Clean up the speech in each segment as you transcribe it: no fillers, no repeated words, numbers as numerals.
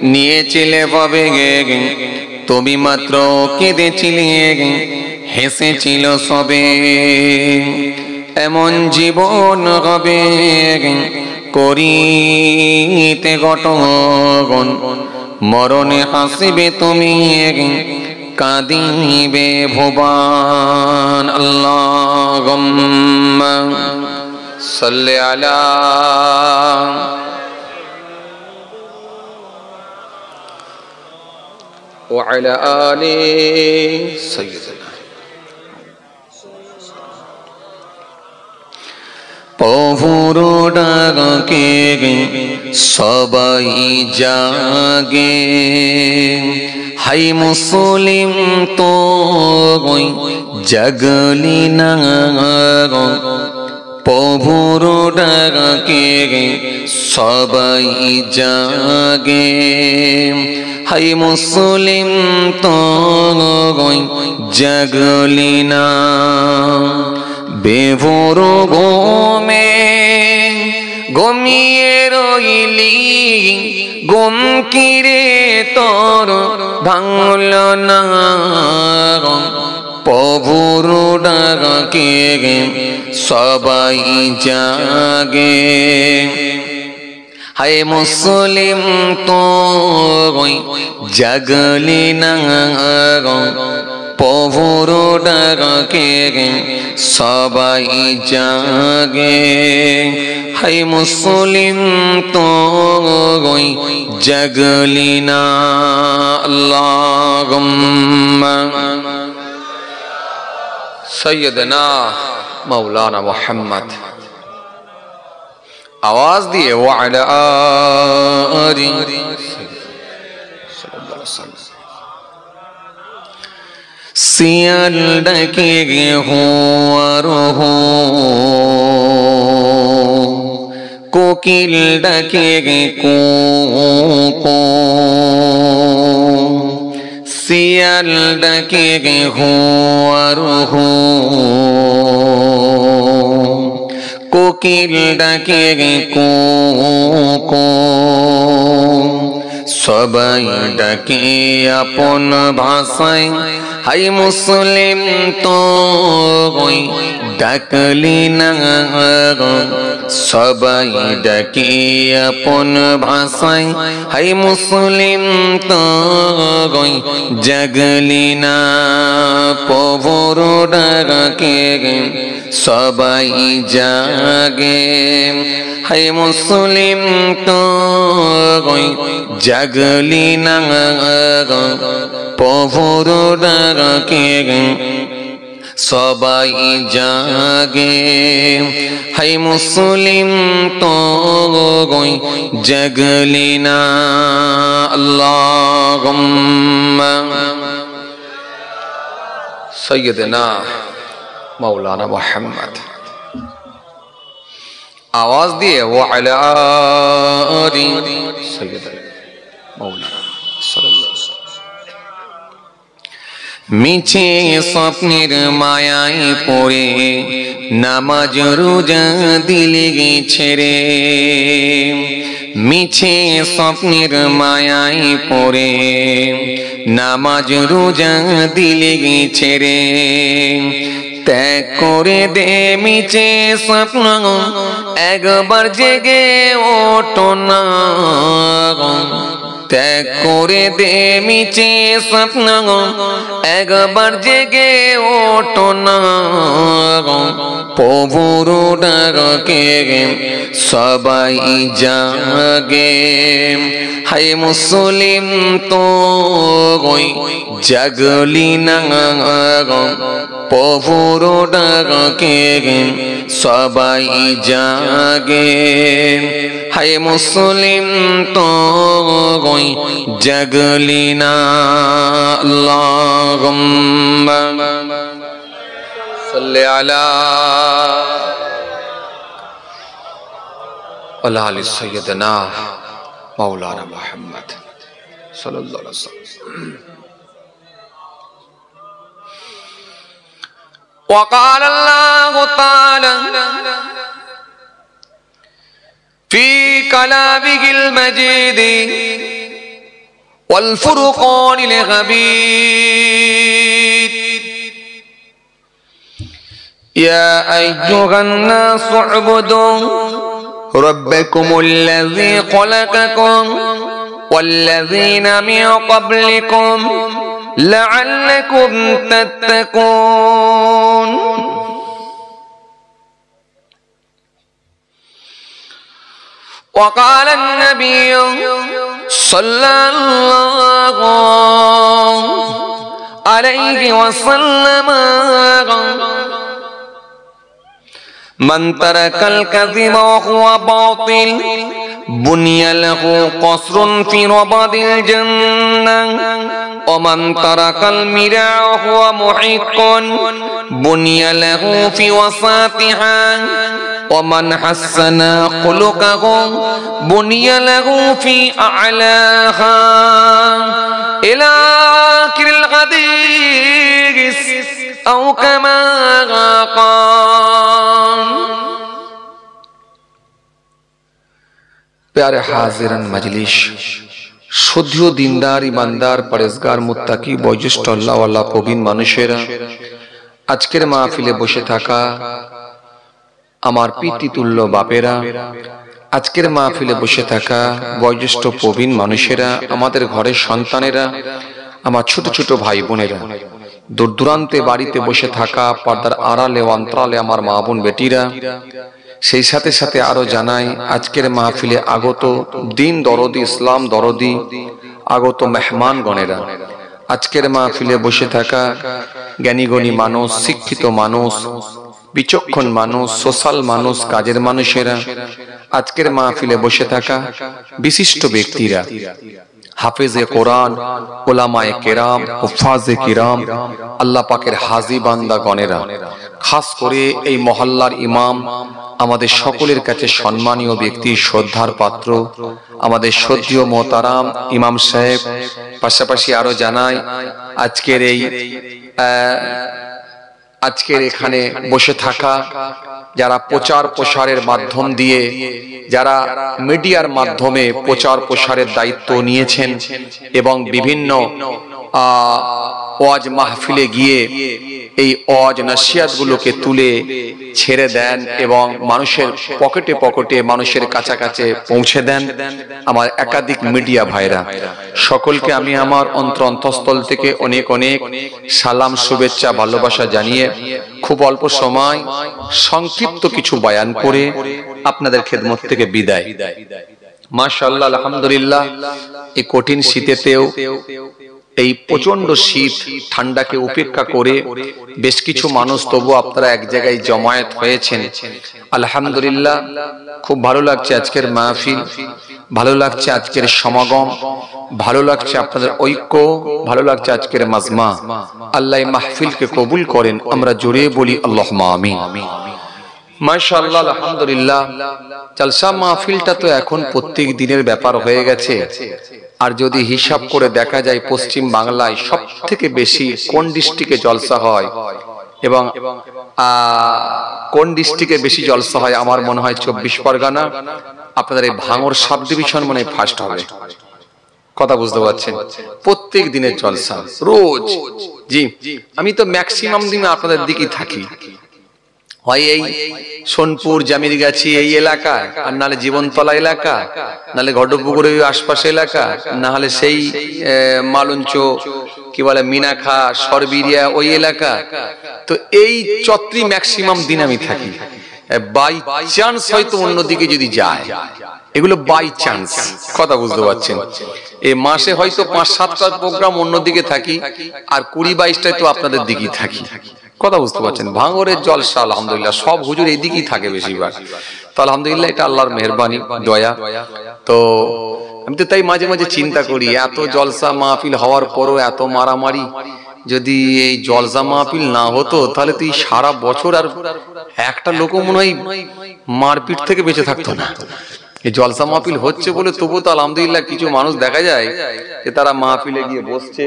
নিয়েছিলে ভাবে তুমি মাত্র কেঁদেছিলে হেসেছিল সবে এমন জীবন হবে করিতে গঠন মরণে হাসিবে তুমি কাঁদিবে ভুবন আল্লাহুম্মা সাল্লি আলা وعلى آل سيدنا প্রভুর ডাকে সবাই জাগে হাই মুসলিম তো জাগলি না প্রভুর ডাকে সবাই জাগে হাই মুসলিম তো জাগলি না বেভোর ঘুমে ঘুমিয়ে রইলি ঘুম কিরে তোর ভাঙল না প্রভুর ডাকে সবাই জাগে হায় মুসলিম তো জাগলি না প্রভুর ডাকে সবাই জাগে হায় মুসলিম তো জাগলি না আল্লাহুম্মা সৈয়দনা মাওলানা মুহাম্মদ आवाज दिए वाला सियाल डके हो हो कोकिल डके को सियाल डके हो हो কোকিল ডাকে কো সবাই ডাকে আপন ভাষায় হাই মুসলিম তো ডাকলি না সবাই ডাকে আপন ভাষায় হাই মুসলিম তো জাগলি না প্রভুর ডাকে সবাই জাগে হায় মুসলিম তো জাগলি না প্রভুর ডাকে সবাই জাগে হায় মুসলিম তো জাগলি না আল্লাহুম্মা সৈয়দনা मौलाना मोहम्मद आवाज दिए वाला मौलाना মিছে স্বপ্নের মায়ায় পড়ে নামাজ রোজা দিলে ছেড়ে মিছে স্বপ্নের মায়ায় পড়ে নামাজ রোজা দিলে ছেড়ে ত্যাগ করে দে মিছে স্বপ্ন একবার জেগে ওঠো না ত্যাগ করে দে মিছে স্বপ্ন একবার জেগে ওঠো না প্রভুর ডাকে সবাই জাগে হায় মুসলিম তো জাগলি না প্রভুর ডাকে সবাই জাগে হায় মুসলিম তো জাগলি না আল্লাহুম্মা সাল্লি আলা আলি সাইয়্যিদিনা মাওলানা মুহাম্মদ সাল্লাল্লাহু আলাইহি ওয়াসাল্লাম وقال الله تعالى في كلامه المجيد والفرقان الحميد يا أيها الناس اعبدوا ربكم الذي خلقكم والذين من قبلكم لعلكم تتقون وقال النبي صلى الله عليه وسلم من ترك الكذب وهو باطل بني له قصر في رباط الجنة ومن ترك المراء وهو محق بني له في وسطها ومن حسن خلقه بني له في أعلاها إلى آخر الحديث أو كما قال प्यारे हाजिरान मजलिस शुद्धियो दीनदार ईमानदार परेजगार मुत्ताकी बयोज्येष्ठ अल्लाहওয়ালা প্রবীণ মানুষেরা আজকের মাহফিলে বসে থাকা আমার পিতৃতুল্য বাপেরা আজকের মাহফিলে বসে থাকা বয়োজ্যেষ্ঠ প্রবীণ মানুষেরা আমাদের ঘরের সন্তানেরা আমার ছোট ছোট ভাই বোনেরা দূর দূরান্তে বাড়িতে বসে থাকা পর্দার আড়ালে অন্তরালে আমার মা বোন বেটিরা সেই সাথে সাথে আরো জানাই আজকের মাহফিলে আগত দিন দরদি ইসলাম দরদি আগত মেহমান গণেরা আজকের মাহফিলে বসে থাকা জ্ঞানীগণী মানুষ শিক্ষিত মানুষ বিচক্ষণ মানুষ সোশ্যাল মানুষ কাজের মানুষেরা আজকের মাহফিলে বসে থাকা বিশিষ্ট ব্যক্তিরা হাফেজে কোরআন উলামায়ে কেরাম হুফাজে কিরাম আল্লাহ পাকের হাজী বান্দা গণেরা খাস করে এই মহল্লার ইমাম আমাদের সকলের কাছে সম্মানীয় ব্যক্তি শ্রদ্ধার পাত্র আমাদের শ্রদ্ধেয় মোহতারাম ইমাম সাহেব পাশাপাশি আরো জানাই আজকের এখানে বসে থাকা যারা প্রচার প্রসারের মাধ্যম দিয়ে যারা মিডিয়ার মাধ্যমে প্রচার প্রসারের দায়িত্ব নিয়েছেন এবং বিভিন্ন ওয়াজ মাহফিলে গিয়ে এই ওয়াজ নসিহত গুলোকে তুলে ছেড়ে দেন এবং মানুষের পকেটে পকেটে মানুষের কাছে পৌঁছে দেন আমার একাধিক মিডিয়া ভাইরা সকলকে আমি আমার অন্তঃস্থল থেকে অনেক অনেক সালাম শুভেচ্ছা ভালোবাসা জানিয়ে খুব অল্প সময় সংক্ষিপ্ত কিছু বয়ান করে আপনাদের খেদমত থেকে বিদায় মাশাআল্লাহ আলহামদুলিল্লাহ এই কঠিন শীতেতেও এই প্রচন্ড শীত ঠান্ডাকে উপেক্ষা করে বেশ কিছু মানুষ তবু আপনারা এক জায়গায় জমায়েত হয়েছেন আলহামদুলিল্লাহ খুব ভালো লাগছে আজকের মাহফিল ভালো লাগছে আজকের সমাগম ভালো লাগছে আপনাদের ঐক্য ভালো লাগছে আজকের মাজমা আল্লাহ এই মাহফিলকে কবুল করেন আমরা জোরে বলি আল্লাহুম্মা আমিন মাশাআল্লাহ আলহামদুলিল্লাহ জলসা মাহফিলটা তো এখন প্রত্যেক দিনের ব্যাপার হয়ে গেছে আর যদি হিসাব করে দেখা যায় পশ্চিম বাংলায় সবথেকে বেশি কোন ডিস্ট্রিক্টে জলসা হয় এবং কোন ডিস্ট্রিক্টে বেশি জলসা হয় আমার মনে হয় 24 পরগনা আপনাদের এই ভাঙড় সাব ডিভিশন মনে হয় ফার্স্ট হবে কথা বুঝতে পারছেন প্রত্যেক দিনের জলসা রোজ জি আমি তো ম্যাক্সিমাম দিন আপনাদের দিকেই থাকি হয় এই সোনপুর জামিরগাছি এই এলাকা আর নালে জীবনতলা এলাকা নালে ঘটপুকুরের আশপাশ এলাকা না হলে সেই মালঞ্চ কি বলে মিনাখা সরবিরিয়া ওই এলাকা তো এই চত্রি ম্যাক্সিমাম দিন আমি থাকি বাই চান্স হয়তো অন্যদিকে যদি যায় এগুলো বাই চান্স কথা বুঝতে পারছেন এই মাসে হয়তো 5-7টা প্রোগ্রাম অন্যদিকে থাকি আর 20-22টায় তো আপনাদের দিকেই থাকি কথা বুঝতে পারছেন ভাঙরের জলসা আলহামদুলিল্লাহ সব হুজুর এইদিকেই থাকে বেশিরভাগ তো আলহামদুলিল্লাহ এটা আল্লাহর মেহেরবানি দয়া তো আমি তো তাই মাঝে মাঝে চিন্তা করি এত জলসা মাহফিল হওয়ার পরও এত মারামারি যদি এই জলসা মাহফিল না হতো তাহলে তো সারা বছর আর একটা লোক মনে হয় মারপিট থেকে বেঁচে থাকতো না এই জলসা মাহফিল হচ্ছে বলে তবু তো আলহামদুলিল্লাহ কিছু মানুষ দেখা যায় যে তারা মাহফিলে গিয়ে বসছে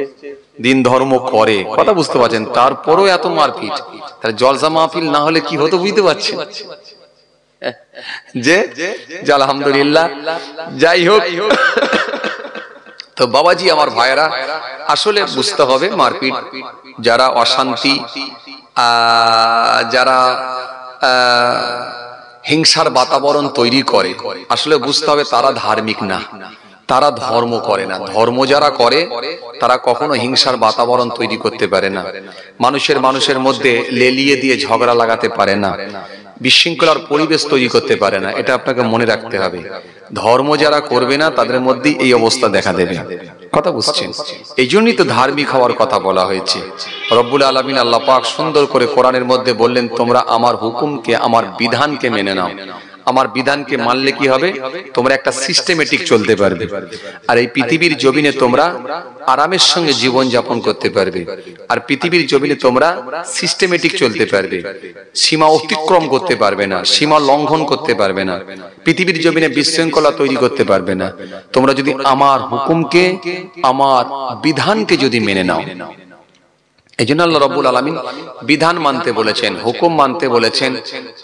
দিন ধর্ম করে কথা বুঝতে পারছেন তারপরও এত মারপিট তাহলে জলসা মাহফিল না হলে কি হতো বুঝতে পারছেন যে আলহামদুলিল্লাহ। যাই হোক, তো বাবাজি আমার ভাইরা, আসলে বুঝতে হবে মারপিট, যারা অশান্তি, যারা হিংসার বাতাবরণ তৈরি করে, আসলে বুঝতে হবে তারা ধার্মিক না, তারা ধর্ম করে না। ধর্ম যারা করে তারা কখনো হিংসার বাতাবরণ তৈরি করতে পারে না, মানুষের মধ্যে লেলিয়ে দিয়ে ঝগড়া লাগাতে পারে না, বিশৃঙ্খলার পরিবেশ তৈরি করতে পারে না। এটা আপনাকে মনে রাখতে হবে। ধর্ম যারা করবে না তাদের মধ্যেই এই অবস্থা দেখা দেবে। কথা বুঝছেন? এই জন্যই তো ধার্মিক হওয়ার কথা বলা হয়েছে। রব্বুল আলামিন আল্লাহ পাক সুন্দর করে কোরআনের মধ্যে বললেন, তোমরা আমার হুকুমকে, আমার বিধানকে মেনে নাও। আমার বিধানকে মানলে কি হবে? তোমরা একটা সিস্টেমেটিক চলতে পারবে, আর এই পৃথিবীর জমিনে তোমরা আরামের সঙ্গে জীবন যাপন করতে পারবে। আর পৃথিবীর জমিনে তোমরা সিস্টেমেটিক চলতে পারবে, সীমা অতিক্রম করতে পারবে না, সীমা লঙ্ঘন করতে পারবে না, পৃথিবীর জমিনে বিশৃঙ্খলা তৈরি করতে পারবে না। তোমরা যদি আমার হুকুমকে, আমার বিধানকে যদি মেনে নাও। এই জন্য আল্লাহ রাব্বুল আলামিন বিধান মানতে বলেছেন, হুকুম মানতে বলেছেন,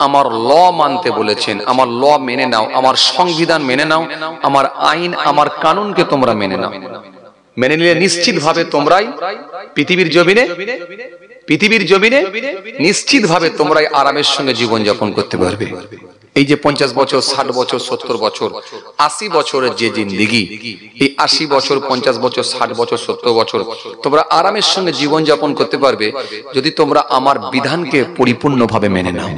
আমার ল মানতে বলেছেন। আমার ল মেনে নাও, আমার সংবিধান মেনে নাও, আমার আইন, আমার কানুনকে তোমরা মেনে নাও। মেনে নিলে নিশ্চিত ভাবে তোমরাই পৃথিবীর জমিনে নিশ্চিত ভাবে তোমরাই আরামের সঙ্গে জীবন যাপন করতে পারবে। এই যে 50 বছর, 60 বছর, 70 বছর, 80 বছরের যে জিন্দেগি, এই 80 বছর, 50 বছর, 60 বছর, 70 বছর তোমরা আরামের সঙ্গে জীবন যাপন করতে পারবে যদি তোমরা আমার বিধানকে পরিপূর্ণভাবে মেনে নাও।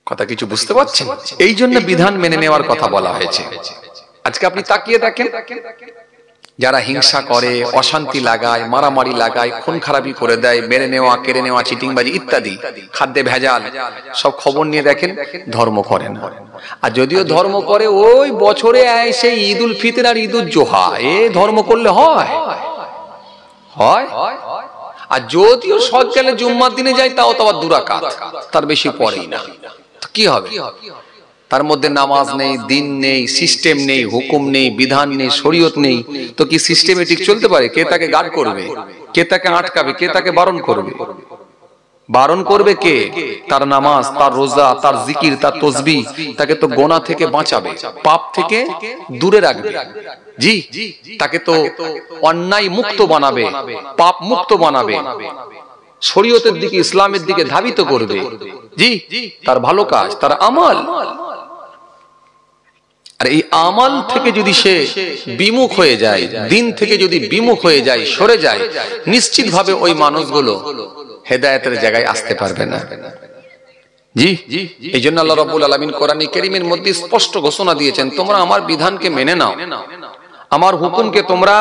কথা কিছু বুঝতে পারছেন? এই জন্য বিধান মেনে নেওয়ার কথা বলা হয়েছে। আজকে আপনি তাকিয়ে দেখেন, যারা হিংসা করে, অশান্তি লাগায়, মারামারি লাগায়, খুন খারাপি করে দেয়, মেরে নেওয়া, কেড়ে নেওয়া, চিটিংবাজি ইত্যাদি, খাদ্যে ভেজাল, সব খবর নিয়ে দেখেন, ধর্ম করে না। আর যদিও ধর্ম করে, ওই বছরে এসে ঈদ উল ফিতর আর ঈদ উল জোহা, এ ধর্ম করলে হয়? আর যদিও সকালে জুম্মার দিনে যায়, তাও তো আবার 2 রাকাত, তার বেশি পড়েই না। কি হবে? তার মধ্যে নামাজ নেই, দিন নেই, সিস্টেম নেই, হুকুম নেই, বিধান নেই, শরীয়ত নেই, তো কি সিস্টেমেটিক চলতে পারে? কে তাকে গার্ড করবে? কে তাকে আটকাবে? কে তাকে বারণ করবে? বারণ করবে কে? তার নামাজ, তার রোজা, তার জিকির, তার তসবিহ তাকে তো গোনা থেকে বাঁচাবে, পাপ থেকে দূরে রাখবে। জি, তাকে তো অন্যায় মুক্ত বানাবে, পাপ মুক্ত বানাবে, শরীয়তের দিকে, ইসলামের দিকে ধাবিত করবে। জি, তার ভালো কাজ, তার আমল। আর এই আমল থেকে যদি সে বিমুখ হয়ে যায়, দিন থেকে যদি বিমুখ হয়ে যায়, সরে যায়, নিশ্চিত ভাবে ওই মানুষগুলো হেদায়েতের জায়গায় আসতে পারবে না। জি, এই জন্য আল্লাহ রাব্বুল আলামিন কোরআনে কারীমের মধ্যে স্পষ্ট ঘোষণা দিয়েছেন, তোমরা আমার বিধানকে মেনে নাও, আমার হুকুমকে তোমরা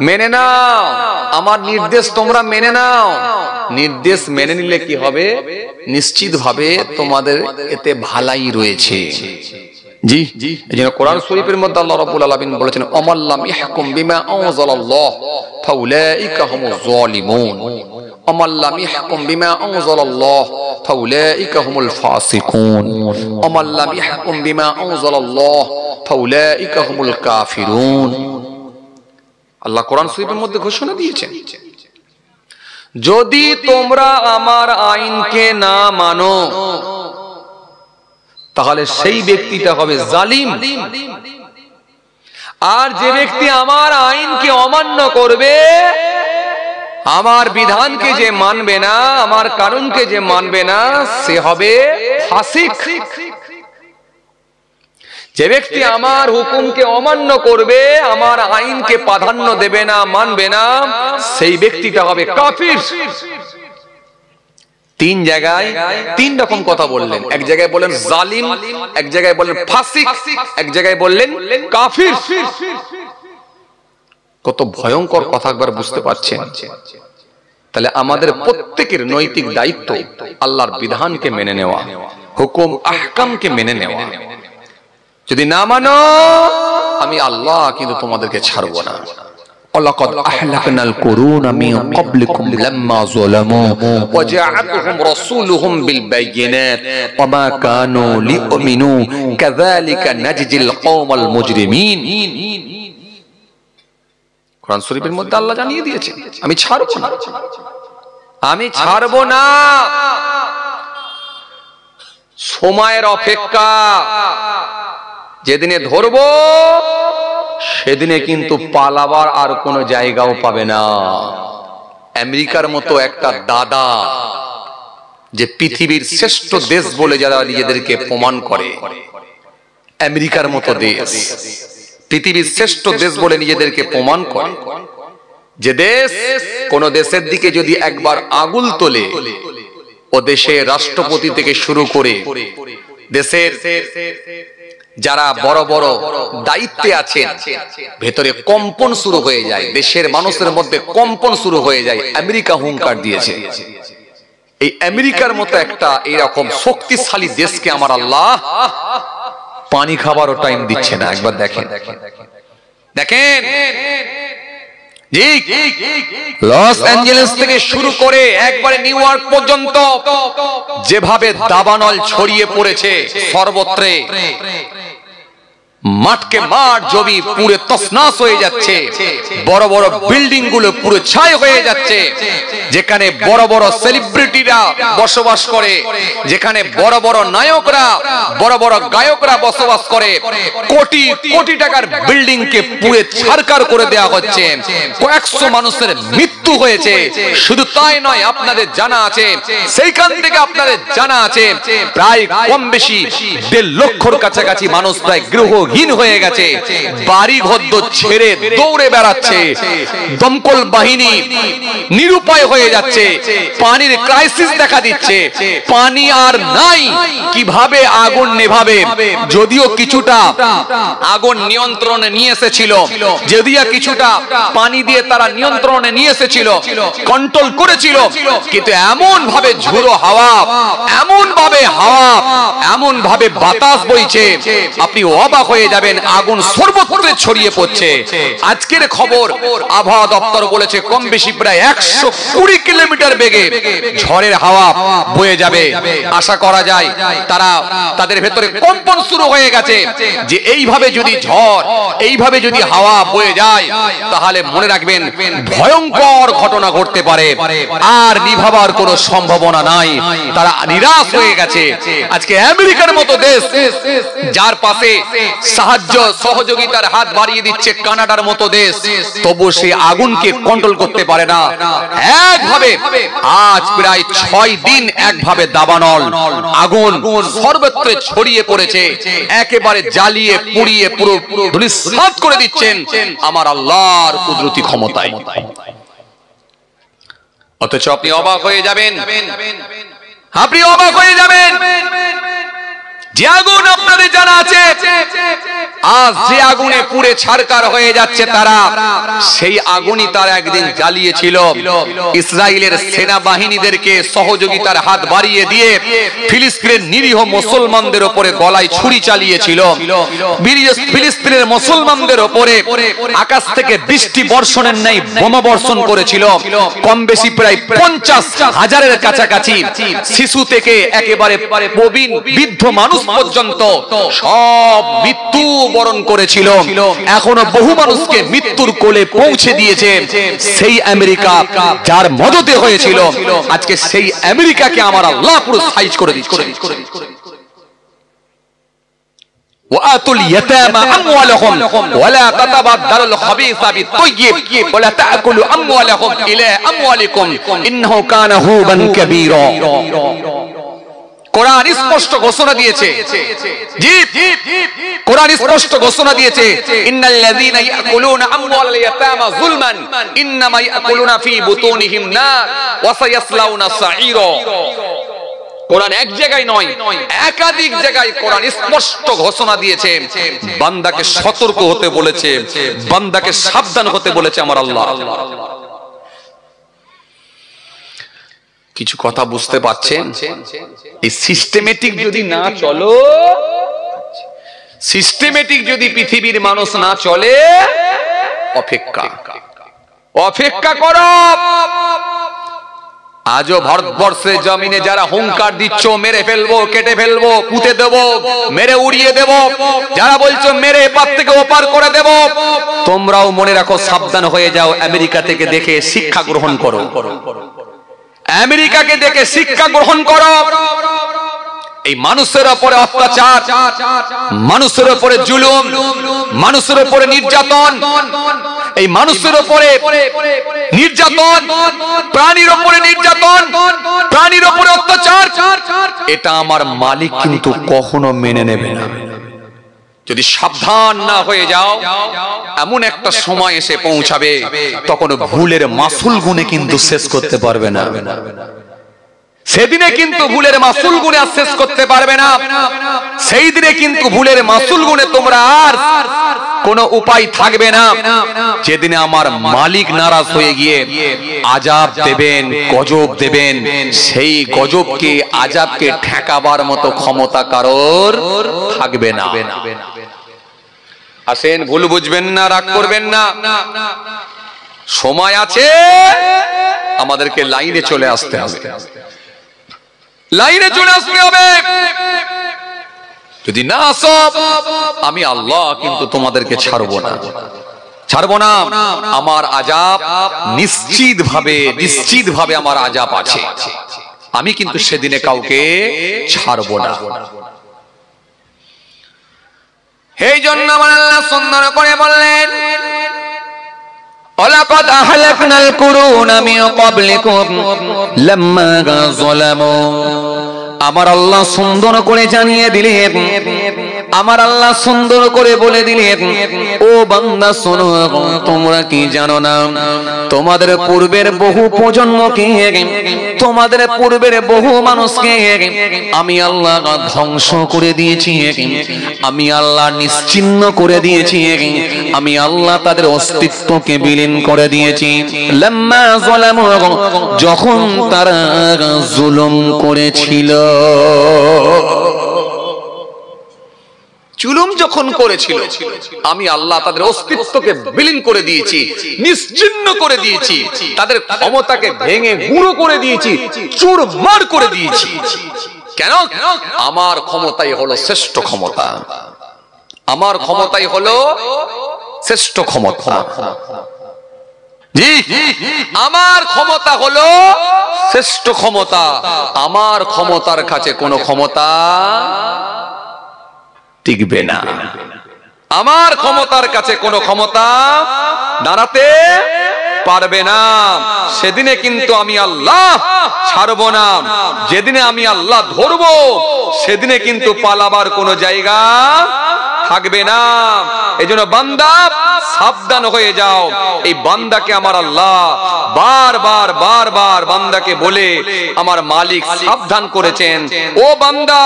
মেনে নাও, আমার নির্দেশ তোমরা মেনে নাও। নির্দেশ মেনে নিলে কি হবে? নিশ্চিত ভাবে তোমাদের এতে ভালাই রয়েছে। জি, এইজন্য কোরআন শরীফের মধ্যে আল্লাহ রাব্বুল আলামিন বলেছেন, আমাল্লাম ইয়াহকুম বিমা আনজালাল্লাহ ফাউলাইকা হুমুজ জালিমুন, আমাল্লাম ইয়াহকুম বিমা আনজালাল্লাহ ফাউলাইকা হুমুল ফাসিকুন, আমাল্লাম ইয়াহকুম বিমা আনজালাল্লাহ ফাউলাইকা হুমুল কাফিরুন। আল্লাহ কোরআন শরীফের মধ্যে ঘোষণা দিয়েছেন, যদি তোমরা আমার আইনকে না মানো তাহলে সেই ব্যক্তিটা হবে জালিম। আর যে ব্যক্তি আমার আইনকে অমান্য করবে, আমার বিধানকে যে মানবে না, আমার কানুনকে যে মানবে না, সে হবে ফাসিক। যে ব্যক্তি আমার হুকুমকে অমান্য করবে, আমার আইনকে প্রাধান্য দেবে না, মানবে না, সেই ব্যক্তিটা হবে কাফির। 3 জায়গায় 3 রকম কথা বললেন। এক জায়গায় বলেন জালিম, এক জায়গায় বলেন ফাসিক, এক জায়গায় বললেন কাফির। কত ভয়ঙ্কর কথা একবার বুঝতে পারছেন? তাহলে আমাদের প্রত্যেকের নৈতিক দায়িত্ব আল্লাহর বিধানকে মেনে নেওয়া, হুকুম আহকামকে মেনে নেওয়া। যদি না মানো, আমি আল্লাহ কিন্তু তোমাদেরকে ছাড়বো না। ওয়ালাকাদ আহলাকনাল কুরুনা মিন ক্বাবলিকুম লাম্মা যালামু ওয়া জাআতুহুম রাসূলুহুম বিল বায়িনাত ওয়া মা কানু লিউমিনু কাযালিকা নাজজিল কওমাল মুজরিমিন। কোরআন শরীফের মধ্যে আল্লাহ জানিয়ে দিয়েছেন, আমি ছাড়বো না, আমি ছাড়বো না। সময়ের অপেক্ষা, যেদিনে ধরবো সেদিনে কিন্তু পালাবার আর কোনো জায়গাও পাবে না। আমেরিকার মতো একটা দাদা, যে পৃথিবীর শ্রেষ্ঠ দেশ বলে যারা নিজেদেরকে প্রমাণ করে, আমেরিকার মতো দেশ পৃথিবীর শ্রেষ্ঠ দেশ বলে নিজেদেরকে প্রমাণ করে, যে দেশ কোন দেশের দিকে যদি একবার আঙুল তোলে, ও দেশের রাষ্ট্রপতি থেকে শুরু করে দেশের যারা বড় বড় দায়িত্বে আছেন, ভেতরে কম্পন শুরু হয়ে যায়, দেশের মানুষের মধ্যে কম্পন শুরু হয়ে যায়। আমেরিকা হুঙ্কার দিয়েছে। এই আমেরিকার মতো একটা এরকম শক্তিশালী দেশকে আমার আল্লাহ পানি খাবারও টাইম দিচ্ছে না। একবার দেখেন দেখেন, লস অ্যাঞ্জেলেস থেকে শুরু করে একবারে নিউ ইয়র্ক পর্যন্ত যেভাবে দাবানল ছড়িয়ে পড়েছে সর্বত্রে, মাঠকে মাঠ জমি পুরো তছনছ হয়ে যাচ্ছে, বড় বড় বিল্ডিং গুলো পুরো ছাই হয়ে যাচ্ছে, যেখানে বড় বড় সেলিব্রিটিরা বসবাস করে, যেখানে বড় বড় নায়করা বড় বড় গায়করা বসবাস করে, কোটি কোটি টাকার বিল্ডিং কে পুরো ছারখার করে দেওয়া হচ্ছে, কয়েকশো মানুষের মৃত্যু হয়েছে। শুধু তাই নয়, আপনাদের জানা আছে, সেইখান থেকে আপনাদের জানা আছে প্রায় কম বেশি 1.5 লক্ষর কাছাকাছি মানুষ প্রায় গৃহহীন হয়ে গেছে, বাড়ি ঘর ছেড়ে দৌড়ে বেড়াচ্ছে, দমকল বাহিনী নিরুপায় হয়ে যাচ্ছে, পানির ক্রাইসিস দেখা দিচ্ছে, পানি আর নাই, কিভাবে আগুন নেভাবে? যদিও কিছুটা আগুন নিয়ন্ত্রণে নিয়ে এসেছিল, যদিও কিছুটা পানি দিয়ে তারা নিয়ন্ত্রণে নিয়ে এসেছিল, কন্ট্রোল করেছিল, কিন্তু এমন ভাবে ঝোড়ো হাওয়া, এমন ভাবে হাওয়া, এমন ভাবে বাতাস বইছে, আপনি অবাক হয়ে যাবেন। আগুন সর্বত্র ছড়িয়ে পড়ছে। আজকের খবর, আবহাওয়া দপ্তর বলেছে কম বেশি প্রায় 120 কিলোমিটার বেগে ঝড়ের হাওয়া বয়ে যাবে। আশা করা যায় তাদের ভেতরে কম্পন শুরু হয়ে গেছে, যে এইভাবে যদি ঝড়, এইভাবে যদি হাওয়া বয়ে যায়, তাহলে মনে রাখবেন ভয়ঙ্কর ঘটনা ঘটতে পারে, আর নিভাবার কোনো সম্ভাবনা নাই। তারা নিরাশ হয়ে গেছে। আজকে আমেরিকার মতো দেশ, যার পাশে সাহায্য সহযোগিতার হাত বাড়িয়ে দিচ্ছে কানাডার মতো দেশ, তবু সেই আগুনকে কন্ট্রোল করতে পারে না। একভাবে আজ প্রায় 6 দিন একভাবে দাবানল আগুন সর্বত্র ছড়িয়ে পড়েছে, একেবারে জ্বালিয়ে পুড়িয়ে পুরো ধূলিসাৎ করে দিচ্ছেন আমার আল্লাহর কুদরতি ক্ষমতায়। অথচ আপনি অবাক হয়ে যাবেন, আপনি অবাক হয়ে যাবেন, যে আগুন আপনাদের জানা আছে, আজ যে আগুনে পুড়ে ছারখার হয়ে যাচ্ছে তারা, সেই আগুনই তারা একদিন জ্বালিয়েছিল। ইসরায়েলের সেনাবাহিনীদেরকে সহযোগিতার হাত বাড়িয়ে দিয়ে ফিলিস্তিনের নিরীহ মুসলমানদের উপরে গলায় ছুরি চালিয়েছিল। ফিলিস্তিনের মুসলমানদের উপরে আকাশ থেকে বৃষ্টি বর্ষণের ন্যায় বোমা বর্ষণ করেছিল। কম বেশি প্রায় 50,000-এর কাছাকাছি শিশু থেকে একেবারে প্রবীণ বৃদ্ধ মানুষ পর্যন্ত সব মৃত্যু বরণ করেছিল। এখনো বহু মানুষকে মৃত্যুর কোলে পৌঁছে দিয়েছে সেই আমেরিকা, যার মদতে হয়েছিল। আজকে সেই আমেরিকাকে আমার আল্লাহ পুরো সাইজ করে দিচ্ছে। وآتوا اليتامى أموالهم ولا تتبدلوا الخبيث بالطيب ولا تأكلوا أموالهم إلى أموالكم إنه كان حوبا كبيرا। কোরআন স্পষ্ট ঘোষণা দিয়েছে, জি কোরআন স্পষ্ট ঘোষণা দিয়েছে, ইন্নাল্লাযীনা ইয়াকুলুনা আমওয়ালাল ইয়াতামা যুলমান ইন্নামা ইয়াকুলুনা ফি বুতুনিহিম নার ওয়া সায়াসলাউনা সাঈরা। কোরআন এক জায়গায় নয়, একাধিক জায়গায় কোরআন স্পষ্ট ঘোষণা দিয়েছে, বান্দাকে সতর্ক হতে বলেছে, বান্দাকে সাবধান হতে বলেছে আমার আল্লাহ। কিছু কথা বুঝতে পারছেন? এই সিস্টেমেটিক যদি না চলো, সিস্টেমেটিক যদি পৃথিবীর মানুষ না চলে, অপেক্ষা অপেক্ষা করো। আজও ভারতবর্ষের জমিনে যারা হুঙ্কার দিচ্ছ মেরে ফেলবো, কেটে ফেলবো, পুঁতে দেবো, মেরে উড়িয়ে দেবো, যারা বলছো মেরে এপার থেকে ওপার করে দেব, তোমরাও মনে রাখো, সাবধান হয়ে যাও। আমেরিকা থেকে দেখে শিক্ষা গ্রহণ করো, আমেরিকাকে দেখে শিক্ষা গ্রহণ করো। এই মানুষের উপরে অত্যাচার, মানুষের উপরে জুলুম, মানুষের উপরে নির্যাতন, এই মানুষের উপরে নির্যাতন, প্রাণীর উপরে নির্যাতন, প্রাণীর উপরে অত্যাচার, এটা আমার মালিক কিন্তু কখনো মেনে নেবে না। যদি সাবধান না হয়ে যাও, এমন একটা সময় এসে পৌঁছাবে তখন ভুলের মাসুল গুনে কিন্তু শেষ করতে পারবে না। সেদিনে কিন্তু ভুলের মাসুল গুনে আর শেষ করতে পারবে না। সেই দিনে কিন্তু ভুলের মাসুল গুনে তোমরা আর কোনো উপায় থাকবে না। যেদিনে আমার মালিক নারাজ হয়ে গিয়ে আযাব দেবেন, গজব দেবেন, সেই গজবকে আযাবকে ঠেকাবার মতো ক্ষমতা কারোর থাকবে না। আসেন, ভুল বুঝবেন না, রাগ করবেন না, সময় আছে, আমাদেরকে লাইনে চলে আসতে হবে, লাইনে চলে আসতে হবে। যদি না আসো, আমি আল্লাহ কিন্তু তোমাদেরকে ছাড়বো না, ছাড়বো না। আমার আযাব নিশ্চিত ভাবে আমার আযাব আছে। আমি কিন্তু সেদিনে কাউকে ছাড়বো না। এই জন্য আমার আল্লাহ সুন্দর করে বললেন, ওয়ালাকাদ আহলাকনাল কুরুনা মিন ক্বাবলিকুম লাম্মা যালামু। আমার আল্লাহ সুন্দর করে জানিয়ে দিলেন, আমার আল্লাহ সুন্দর করে বলে দিলেন, ও বান্দা শোনো, তোমরা কি জানো না তোমাদের পূর্বের বহু প্রজন্মকে, তোমাদের পূর্বের বহু মানুষকে আমি আল্লাহ ধ্বংস করে দিয়েছি, আমি আল্লাহ নিশ্চিহ্ন করে দিয়েছি, আমি আল্লাহ তাদের অস্তিত্বকে বিলীন করে দিয়েছি। লাম্মা যালামু, যখন তারা জুলুম করেছিল, জুলুম যখন করেছিল, আমি আল্লাহ তাদের অস্তিত্বকে বিলীন করে দিয়েছি, নিশ্চিহ্ন করে দিয়েছি, তাদের ক্ষমতাকে ভেঙে গুঁড়ো করে দিয়েছি, চুরমার করে দিয়েছি। কেন? আমার ক্ষমতাই হলো শ্রেষ্ঠ ক্ষমতা, আমার ক্ষমতাই হলো শ্রেষ্ঠ ক্ষমতা। জি, আমার ক্ষমতা হলো শ্রেষ্ঠ ক্ষমতা। আমার ক্ষমতার কাছে কোনো ক্ষমতা টিকবে না, আমার ক্ষমতার কাছে কোনো ক্ষমতা দাঁড়াতে পারবে না। সেদিনে কিন্তু আমি আল্লাহ ছাড়বো না, যেদিনে আমি আল্লাহ ধরবো সেদিনে কিন্তু পালাবার কোনো জায়গা থাকবে না। এজন্য বান্দা সাবধান হয়ে যাও। এই বান্দাকে আমার আল্লাহ বারবার বান্দাকে বলে আমার মালিক সাবধান করেছেন, ও বান্দা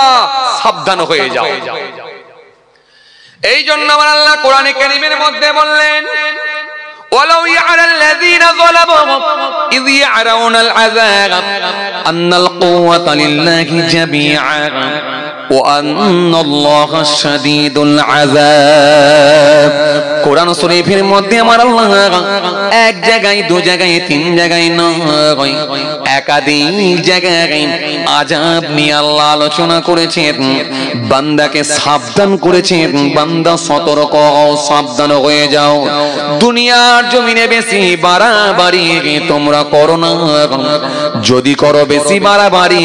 সাবধান হয়ে যাও। এই জন্য আমার আল্লাহ কোরআনে কারীমের মধ্যে বললেন, ওয়ালাউ ইয়ারাল্লাযীনা যালামু ইয ইয়ারাউনাল আযাব আন্নাল কুওয়াতা লিল্লাহি জামিআন ওয়া আন্নাল্লাহা শাদীদুল আযাব। কোরআন শরীফের মধ্যে আমার আল্লাহ এক জায়গায়, দু জায়গায়, তিন জায়গায় নয়, একাধিক জায়গায় আযাব নিয়ে আল্লাহ আলোচনা করেছেন, বান্দাকে সাবধান করেছেন, বান্দা সতর্ক হও, সাবধান হয়ে যাও। দুনিয়ার জমিনে বেশি বাড়াবাড়ি তোমরা করো না, যদি করো বেশি বাড়াবাড়ি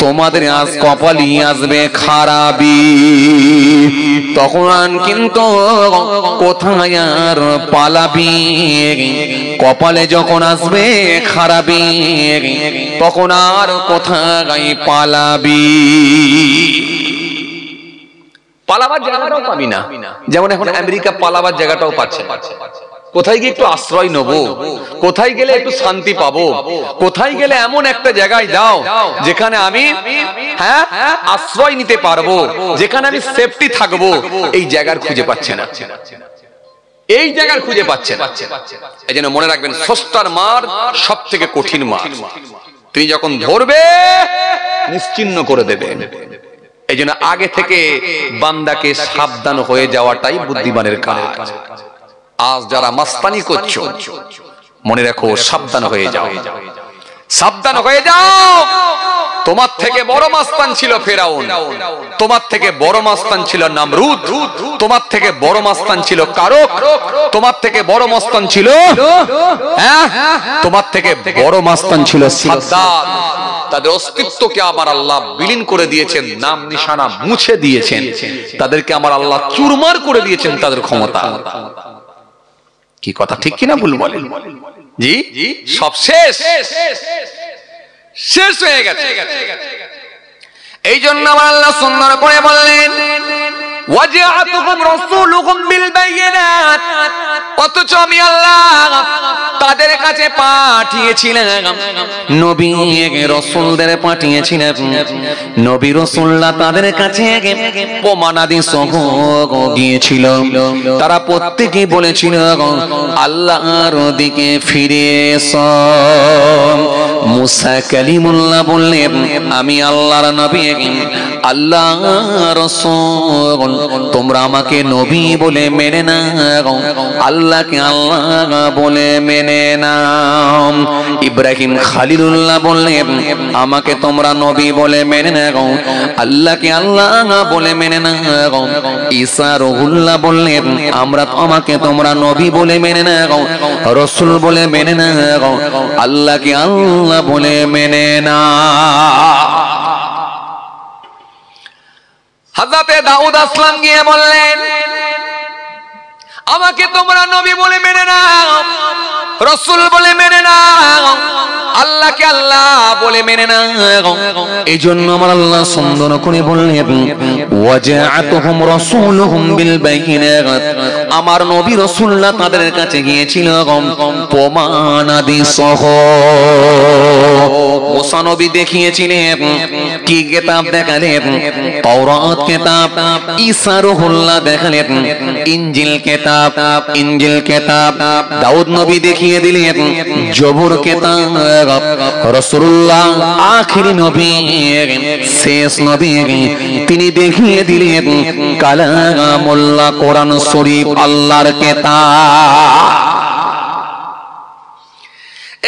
তোমাদের আজ কপালই আসবে খারাপি। তখন কিন্তু কোথায় আর পালাবি? কপালে যখন আসবে খারাপি তখন আর কোথায় পালাবি? পালাবার জায়গাটাও পাবি না। যেমন এখন আমেরিকা পালাবার জায়গাটাও পাচ্ছে। কোথায় গিয়ে একটু আশ্রয় নেব, কোথায় গেলে একটু শান্তি পাবো, কোথায় গেলে এমন একটা জায়গায় যাও যেখানে আমি আশ্রয় নিতে পারবো, যেখানে আমি সেফটি থাকবো, এই জায়গার খুঁজে পাচ্ছে না, এই জায়গার খুঁজে পাচ্ছে না। এই জন্য মনে রাখবেন, স্রষ্টার মার সব থেকে কঠিন মার। তিনি যখন ধরবে নিশ্চিহ্ন করে দেবে। এই জন্য আগে থেকে বান্দাকে সাবধান হয়ে যাওয়াটাই বুদ্ধিমানের কাজ। আজ যারা মাস্তানি করছো, মনে রাখো সাবধান হয়ে যাও, সাবধান হয়ে যাও। তোমার থেকে বড় মাস্তান ছিল ফেরাউন, তোমার থেকে বড় মাস্তান ছিল নমরুদ, তোমার থেকে বড় মাস্তান ছিল কারক, তোমার থেকে বড় মাস্তান ছিল তোমার থেকে বড় মাস্তান ছিল সাদ্দাত, তাদের অস্তিত্বকে আমার আল্লাহ বিলীন করে দিয়েছেন, নাম নিশানা মুছে দিয়েছেন, তাদেরকে আমার আল্লাহ চুরমার করে দিয়েছেন তাদের ক্ষমতা। কি কথা ঠিক কিনা ভুল বলেন? জি, সব শেষ শেষ হয়ে গেছে। এই জন্য আমার আল্লাহ সুন্দর করে বললেন ওয়াজাআতুহুম রাসূলুহুম বিল বায়িনাত, অথচ আমি আল্লাহ তাদের কাছে পাঠিয়েছিলাম নবী রাসূলদের পাঠিয়েছিলাম, নবী রাসূলরা তাদের কাছে প্রমাণাদি সহ গিয়েছিল। তারা প্রত্যেকেই বলেছিল আল্লাহর দিকে ফিরে এসো। মুসা কালিমুল্লাহ বললেন আমি আল্লাহর নবী, আল্লাহর রাসূল, তোমরা আমাকে নবী বলে মেনে নাও, আল্লাহকে আল্লাহ বলে মেনে নাও। ইব্রাহিম খলিলুল্লাহ বললেন আমাকে তোমরা নবী বলে মেনে নাও, আল্লাহকে আল্লাহ বলে মেনে নাও। ঈসা রুহুল্লাহ বললেন আমরা আমাকে তোমরা নবী বলে মেনে নাও, রাসূল বলে মেনে নাও, আল্লাহকে আল্লাহ বলে মেনে নাও। হযরতে দাউদ আসলাম গিয়ে বললেন আমাকে তোমরা নবী বলে মেনে নাও, রাসূল বলে মেনে নাও, আল্লাহকে আল্লাহ বলে মেনে নাও। এই জন্য আমার আল্লাহ সুন্দর করে বললেন ওয়াজাআতুহুম রাসূলুহুম বিল বায়িনাত, আমার নবী রাসূলরা তাদের কাছে গিয়েছিল প্রমাণাদি সহ। মুসা নবী দেখিয়েছিলেন কি কিতাব দেখালেন? তাওরাত কিতাব। ঈসা রুহুল্লাহ দেখালেন ইনজিল কিতাব, ইনজিল কিতাব। দাউদ নবী দেখিয়ে দিলেন জবুর কিতাব। রাসূলুল্লাহ আখিরি নবী, শেষ নবী, তিনি দেখিয়ে দিলেন কালামুল্লাহ কোরআন শরীফ, আল্লাহর কিতাব।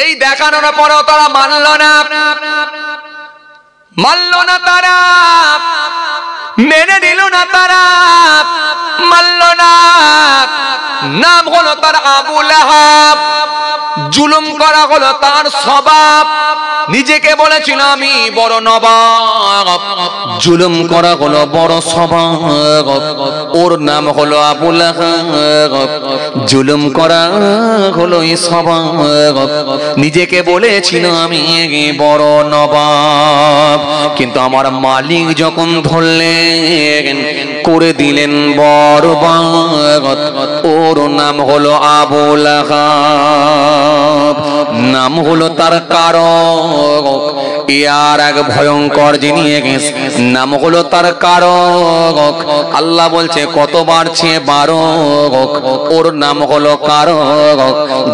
এই দেখানোর পরেও তারা মানল না, তারা মেনে নিল না, তারা মানল না। নাম হলো তার আবু লাহাব, জুলুম করা হলো তার স্বভাব। নিজেকে বলেছিল আমি বড় নবাব, জুলুম করা হলো বড় স্বভাব। ওর নাম হলো আবু লাহাব, জুলুম করা হলো এই স্বভাব। নিজেকে বলেছিল আমি বড় নবাব, কিন্তু আমার মালিক যখন ধরলেন করে দিলেন বরবাদ। ওর নাম হলো আবু লাহাব, নাম হলো তার কারণ। ইয়ার এক ভয়ঙ্কর জিনিস, নাম হলো তার কারণ। আল্লাহ বলছে কতবার 12। ওর নাম হলো কারণ।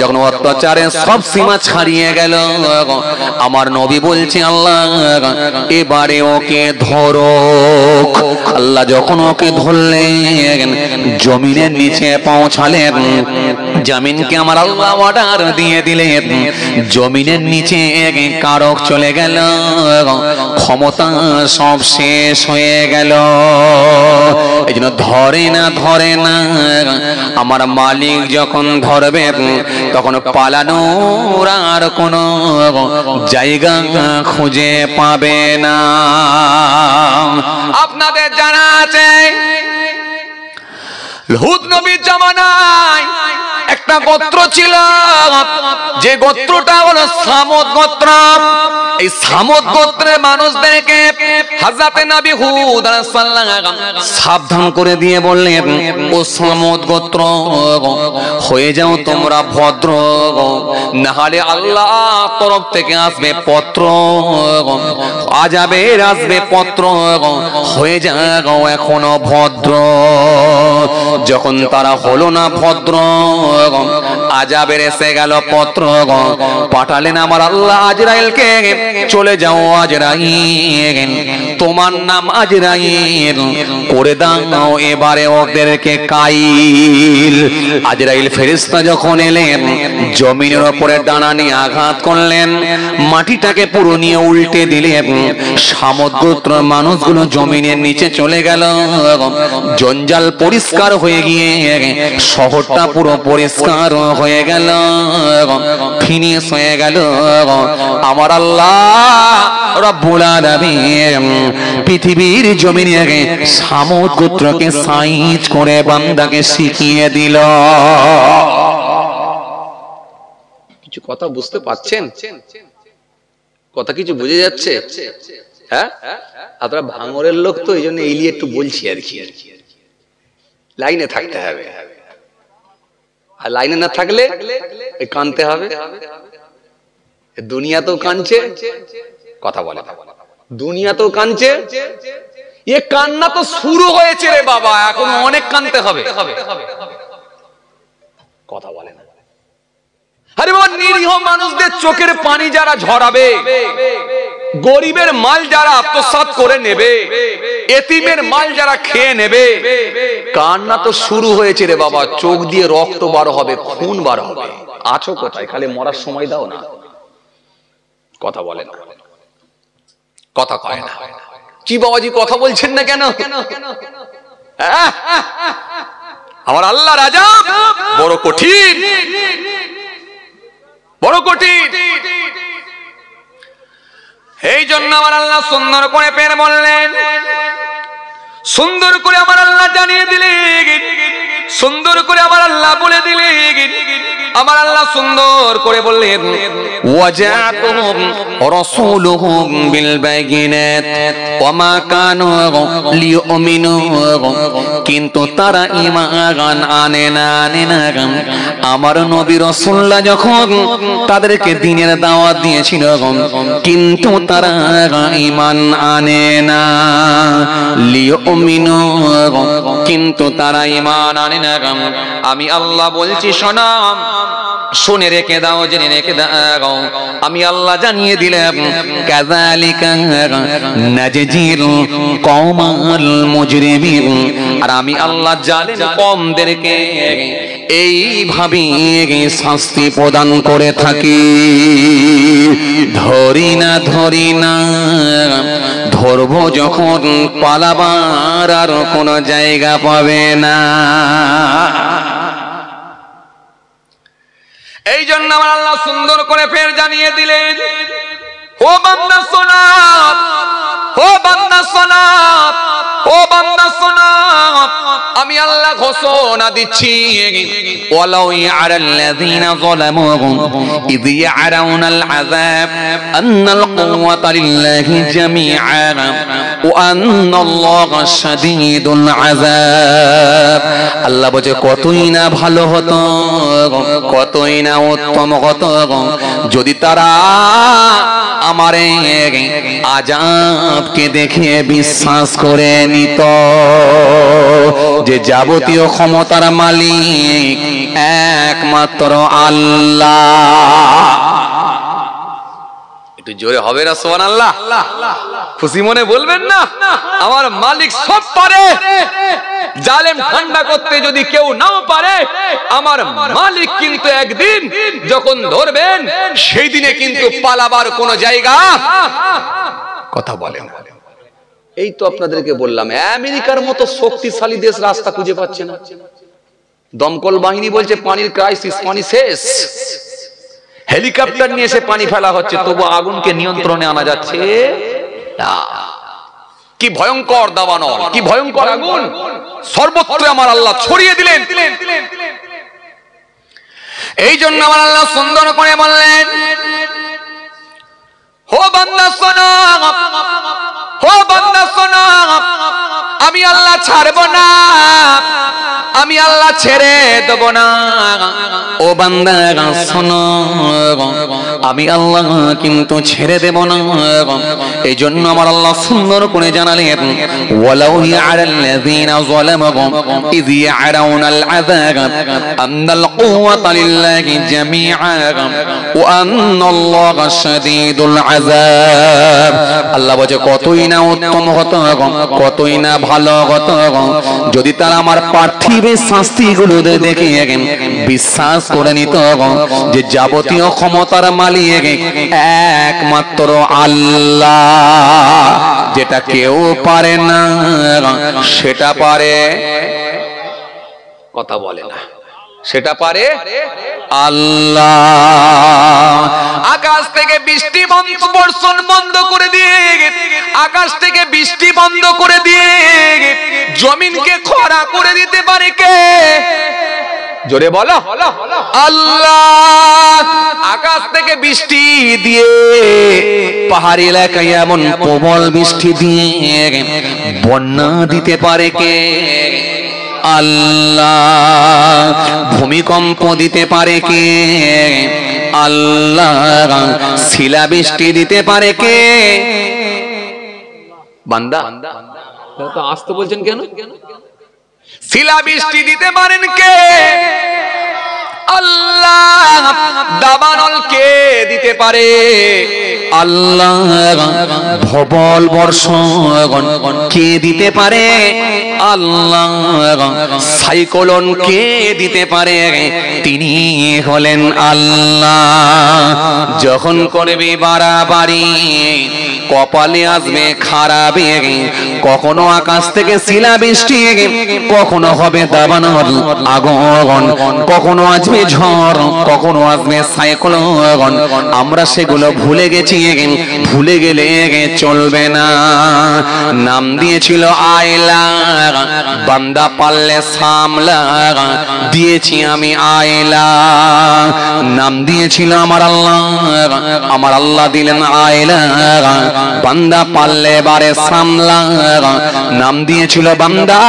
যখন অত্যাচারে সব সীমা ছাড়িয়ে গেল, আমার নবী বলছে আল্লাহ এবারে ওকে ধরো। আল্লাহ যখন ওকে ধরলেন জমিনের নিচে পৌঁছালেন, জমিনকে আমার আল্লাহ অর্ডার দিয়ে দিলেন জমিনের নিচে কারক চলে গেল, ক্ষমতা সব শেষ হয়ে গেল। এই জন্য ধরে না আমার মালিক যখন ধরবে তখন পালানোর আর কোনো জায়গা খুঁজে পাবে না। আপনাদের জানা আছে লূত নবীর জামানায় একটা গোত্র ছিল, যে গোত্রটা হলো সামুদ গোত্র। এই সামুদ গোত্রের মানুষদেরকে হযরতে নবী হুদ আলাইহিস সালাম সাবধান করে দিয়ে বললেন ও সামুদ গোত্র হয়ে যাও তোমরা ভদ্র, না হলে আল্লাহ তরফ থেকে আসবে পত্র, আযাবের আসবে পত্র, হয়ে যাও এখনো ভদ্র। যখন তারা হলো না ভদ্র, আযাবের এসে গেল পত্র, পাঠালেন আমার আল্লাহ আজরাইলকে, চলে যাও আজরাইল, তোমার নাম আজরাইল, করে দাও এবারে ওদেরকে কাইল। আজরাইল ফেরেশতা যখন এলেন জমিনের উপরে ডানা নিয়ে আঘাত করলেন, মাটিটাকে পুরো নিয়ে উল্টে দিলেন। সামুদ্র মানুষগুলো জমিনের নিচে চলে গেল, জঞ্জাল পরিষ্কার হয়ে গিয়ে শহরটা পুরো পরিষ্কার হয়ে গেল, ফিনিশ হয়ে গেল। আমার আল্লাহ রব্বুল আলামিন পৃথিবীর জমিনে সামুদ গোত্রকে সাইজ করে বান্দাকে শিখিয়ে দিল। কিছু কথা বুঝতে পারছেন? কথা কিছু বুঝে যাচ্ছে? হ্যাঁ, আপনারা ভাঙরের লোক তো, এই জন্য এই নিয়ে একটু বলছি আর কি। লাইনে থাকতে হবে, আর লাইনে না থাকলে কানতে হবে। দুনিয়া তো কানছে, কথা বলে দুনিয়া তো কানছে, এ কান্না তো শুরু হয়েছে রে বাবা, এখন অনেক কানতে হবে। কথা বলে না। আরে বাবা, নিরীহ মানুষদের চোখের পানি যারা ঝরাবে, গরিবের মাল যারা আত্মসাৎ করে নেবে, এতিমের মাল যারা খেয়ে নেবে, কান্না তো শুরু হয়েছে রে বাবা। চোখ দিয়ে রক্ত বার হবে, খুন বার হবে। আছো কোথায়? খালি মরার সময় দাও না। কথা বলে না, কথা কয় না। কি বাবাজি কথা বলছেন না কেন? আমার আল্লাহ রাজা বড় কঠিন, বড় কঠিন। এই জন্য আমার আল্লাহ সুন্দর করে পের বললেন, সুন্দর করে আমার আল্লাহ জানিয়ে দিলেন, সুন্দর করে আমার আল্লাহ বলে দিলেন। আমার আল্লাহ সুন্দর করে বললেন, ওয়াজাতুহুম রাসূলুহুম বিল বাইয়িনাত ওয়া মা কানু লিউমিনু, কিন্তু তারা ঈমান আনে না। আমার নবী রাসূলুল্লাহ যখন তাদেরকে দ্বীনের দাওয়াত দিয়েছিল, কিন্তু তারা ঈমান আনে না। লিউমিনু, কিন্তু তারা ঈমান আনে না। আমি আল্লাহ বলছি, শোনো, শুনে রেখে দাও, জেনে রেখে দাও। আমি আল্লাহ জানিয়ে দিলাম, কাযালিকা নাজজিল কওমাল মুজরিমিন। আর আমি আল্লাহ জালেম কওমদেরকে এইভাবে শাস্তি প্রদান করে থাকি। ধরি না ধরবো যখন পালাবার আর কোনো জায়গা পাবে না। এই জন্য আমার আল্লাহ সুন্দর করে ফের জানিয়ে দিলেন, ও বান্দা শোনো, ও বান্দা শোনো, ও বান্দা শোনো, আমি আল্লাহ ঘোষণা দিচ্ছি, ওয়ালাউ ইয়ারাল্লাযীনা যালামু ইয ইয়ারাউনাল আযাব আন্নাল কুওয়াতা লিল্লাহি জামিআন ওয়া আন্নাল্লাহা শাদীদুল আযাব। আল্লাহ বলে, কতই না ভালো হতো, কতই না উত্তম হতো যদি তারা আমার আযাবকে দেখে বিশ্বাস করে নিত যে যাবতীয় ক্ষমতার মালিক একমাত্র আল্লাহ। একটু জোরে হবে না সুবহানাল্লাহ? খুশি মনে বলবেন না, আমার মালিক সব পারে। জালেম ঠান্ডা করতে যদি কেউ নাও পারে, আমার মালিক কিন্তু একদিন যখন ধরবেন, সেই দিনে কিন্তু পালাবার কোন জায়গা কথা বলেন। এই তো আপনাদেরকে বললাম, আমেরিকার মতো শক্তিশালী দেশ রাস্তা খুঁজে পাচ্ছে না। দমকল বাহিনী বলছে পানির ক্রাইসিস, পানি শেষ। হেলিকপ্টার নিয়ে এসে পানি ফেলা হচ্ছে, তবু আগুনকে নিয়ন্ত্রণে আনা যাচ্ছে না। কি ভয়ঙ্কর দাবানল, কি ভয়ঙ্কর আগুন সর্বত্র আমার আল্লাহ ছড়িয়ে দিলেন। এই জন্য আমার আল্লাহ সুন্দর করে বললেন, ও বান্দা শোনো, ও বান্দা শোনো, আমি আল্লাহ ছাড়ব না, আমি আল্লাহ ছেড়ে দেব না। ও বান্দা শোনো, আমি আল্লাহ কিন্তু ছেড়ে দেব না। এই জন্য আমার আল্লাহ সুন্দর করে জানালেন, ওয়ালাউ ইয়ারাল্লাযীনা যালামু ইয ইয়ারাউনাল আযাব আন্নাল কুওয়াতা লিল্লাহি জামিআন ওয়া আন্নাল্লাহা শাদীদুল আযাব। আল্লাহ বলে, কতই না উত্তম হতো, কতই না ভালো হতো যদি তারা আমার পার্থিব শাস্তিগুলো দেখে বিশ্বাস করে নিত যে যাবতীয় ক্ষমতার মালিক একমাত্র আল্লাহ। যেটা কেউ পারে না সেটা পারে, কথা বলে না, সেটা পারে আল্লাহ। আকাশ থেকে বৃষ্টি বর্ষণ বন্ধ করে দিয়ে, আকাশ থেকে বৃষ্টি বন্ধ করে দিয়ে জমিনকে খরা করে দিতে পারে কে? জোরে বলো। আল্লাহ। আকাশ থেকে বৃষ্টি দিয়ে পাহাড়ি এলাকায় এমন প্রবল বৃষ্টি দিয়ে বন্যা দিতে পারে কে? আল্লাহ। ভূমিকম্প দিতে পারে কে? আল্লাহ। শিলাবৃষ্টি দিতে পারে কে? বান্দা তো আসতে বলছেন কেন? শিলাবৃষ্টি দিতে পারেন কে? আল্লাহ। দাবানল কে দিতে পারে? আল্লাহ। প্রবল বর্ষণ কে দিতে পারে? আল্লাহ। সাইক্লোন কে দিতে পারে? তিনি হলেন আল্লাহ। যখন করবে বাড়াবাড়ি কপালে আসবে খারাপে, কখনো আকাশ থেকে শিলাবৃষ্টি, কখনো হবে দাবানল আগুন, কখনো আসবে ঝড়, কখনো আসবে সাইক্লোন। আমরা সেগুলো ভুলে গেছি, ভুলে গেলে চলবে না। নাম দিয়েছিল আয়লা, বান্দা পারলে সামলা, দিয়েছি আমি আয়লা। নাম দিয়েছিল আমার আল্লাহ, আমার আল্লাহ দিলেন আয়লা, বান্দা পারলে বারে সামলা। নাম দিয়েছিল বান্দা,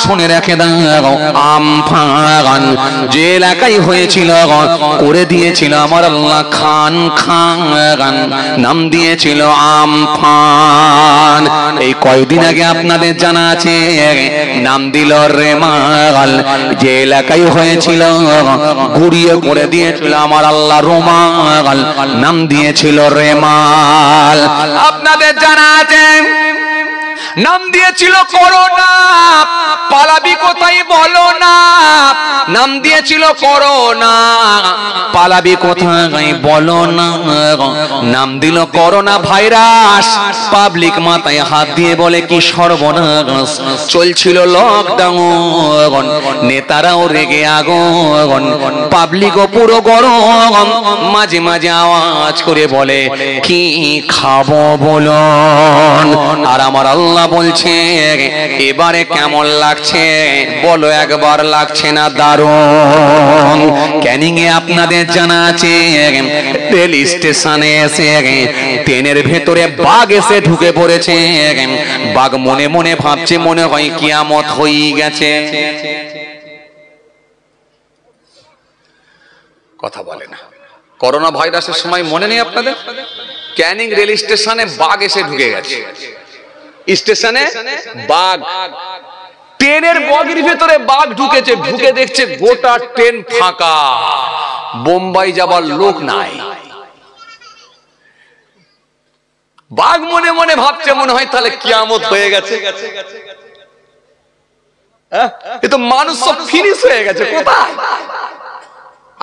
শুনে রেখে দাও আমফান। যে এলাকায় হয়েছিল করে দিয়েছিল আমার আল্লাহ খান খান। নাম দিয়েছিল আমফান। এই কয়দিন আগে আপনাদের জানা আছে নাম দিল রেমাল। যে এলাকায় হয়েছিল ঘুরিয়ে করে দিয়েছিল আমার আল্লাহ রোমাল। নাম দিয়েছিল রেমাল। আপনাদের জানা আছে নাম দিয়েছিল করোনা। পালাবি কোথায় বলো না? নাম দিয়েছিল করোনা। পালাবি কোথায় বলো না? নাম দিল করোনা ভাইরাস। পাবলিক মাথায় হাত দিয়ে বলে কি সর্বনাশ। চলছিল লকডাউন, নেতারাও রেগে আগুন, পাবলিকও পুরো গরম। মাঝে মাঝে আওয়াজ করে বলে কি খাবো বলুন। আর আমার আল্লাহ বলছে এবারে কেমন লাগছে বলো একবার? লাগছে না দারুণ? ক্যানিং এ আপনাদের জানা আছে রেল স্টেশনে এসে ট্রেনের ভেতরে বাঘ এসে ঢুকে পড়েছে। বাঘ মনে মনে ভাবছে মনে হয় কিয়ামত হয়ে গেছে। কথা বলে না। করোনা ভাইরাসের সময় মনে নেই আপনাদের? ক্যানিং রেল স্টেশনে বাঘ এসে ঢুকে গেছে। স্টেশনে বাঘ, ট্রেনের বগির ভেতরে বাঘ ঢুকেছে। ঢুকে দেখছে গোটা ট্রেন ফাঁকা, বোম্বাই যাবার লোক নাই। বাঘ মনে মনে ভাবছে মনে হয় তাহলে কিয়ামত হয়ে গেছে। এ তো মানুষ সব ফিনিশ হয়ে গেছে। কোথায়?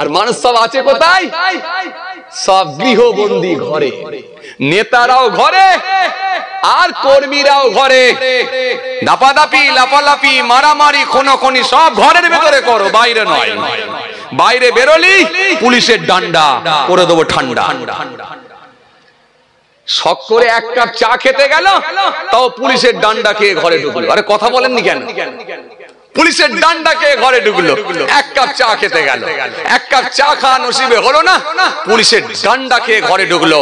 আর মানুষ সব আছে কোথায়? সব গৃহবন্দী ঘরে। নেতারাও ঘরে আর কর্মীরাও ঘরে। দাপাদাপি লাপালাপি মারামারি খুনোখুনি সব ঘরের ভেতরে করো, বাইরে নয়। বাইরে বেরোলি পুলিশের ডান্ডা করে দেবো ঠান্ডা। শখ করে এক কাপ চা খেতে গেল, তাও পুলিশের ডান্ডা খেয়ে ঘরে ঢুকলো। আরে কথা বলেননি কেন? পুলিশের ডান্ডা খেয়ে ঘরে ঢুকলো। এক কাপ চা খেতে গেল, এক কাপ চা খাওয়া নসিবে হলো না, পুলিশের ডান্ডা খেয়ে ঘরে ঢুকলো।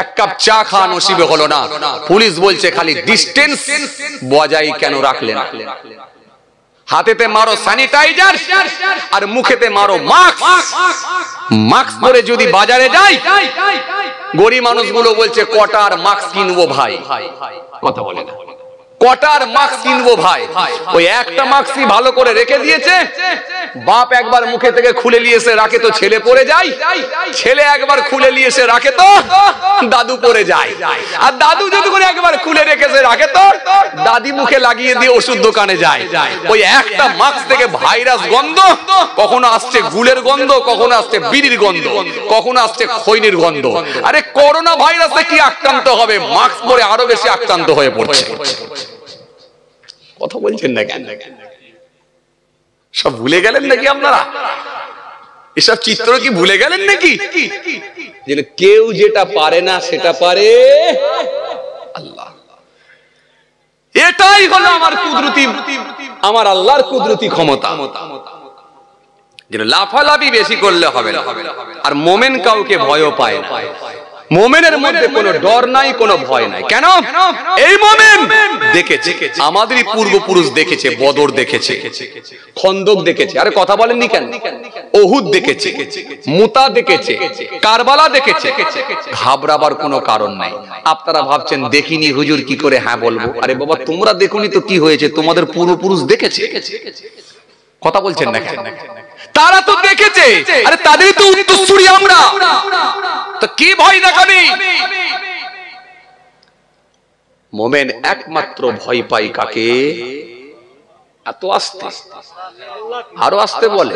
এক কাপ চা খাওয়া নসিবে হলো না, পুলিশ বলছে খালি ডিস্টেন্স বজায় কেন রাখলেন? হাতেতে মারো স্যানিটাইজার আর মুখেতে মারো মাস্ক। মাস্ক পরে যদি বাজারে যাই, গরিব মানুষগুলো বলছে কটার মাস্ক কিনবো ভাই। কথা বলে না। কটার মাস্ক কিনবো ভাই? ওই একটা মাস্কই ভালো করে রেখে দিয়েছে। বাপ একবার মুখে থেকে খুলে নিয়ে এসে রাখে তো ছেলে পরে যায়, ছেলে একবার খুলে নিয়ে এসে রাখে তো দাদু পরে যায়, আর দাদু যদি করে একবার খুলে রেখেছে রাখে তো দাদি মুখে লাগিয়ে দিয়ে ওষুধ দোকানে যায়। ওই একটা মাস্ক থেকে ভাইরাস গন্ধ, কখনো আসছে গুলের গন্ধ, কখনো আসছে বিড়ির গন্ধ, কখনো আসছে খৈনির গন্ধ। আরে করোনা ভাইরাসে কি আক্রান্ত হবে? মাস্ক পরে আরো বেশি আক্রান্ত হয়ে পড়ছে। কথা বলছেন না কেন? সব ভুলে গেলেন নাকি আপনারা? এসব চিত্র কি ভুলে গেলেন নাকি? যে কেউ যেটা পারে না সেটা পারে আল্লাহ। এটাই হলো আমার কুদরতি, আমার আল্লাহর কুদরতি ক্ষমতা। যেটা লাফালাফি বেশি করলে হবে না। আর মোমেন কাউকে ভয়ও পায় না। মোমেনের মধ্যে কোনো ডর নাই, কোনো ভয় নাই। কেন? এই মোমেন দেখেছে, আমাদেরই পূর্বপুরুষ দেখেছে, বদর দেখেছে, খন্দক দেখেছে। আরে কথা বলেননি কেন? ওহুদ দেখেছে, মুতা দেখেছে, কারবালা দেখেছে। ঘাবড়াবার কোনো কারণ নাই। আপনারা ভাবছেন দেখিনি হুজুর, কি করে হ্যাঁ বলবো? আরে বাবা, তোমরা দেখোনি তো কি হয়েছে? তোমাদের পূর্বপুরুষ দেখেছে। কথা বলছেন না কেন? তারা তো দেখেছে, আরে তাদেরই তো উত্তরসূরি আমরা, তো কি ভয় দেখাবি? মোমেন একমাত্র ভয় পাই কাকে? এত আস্তে, আরো আস্তে বলে।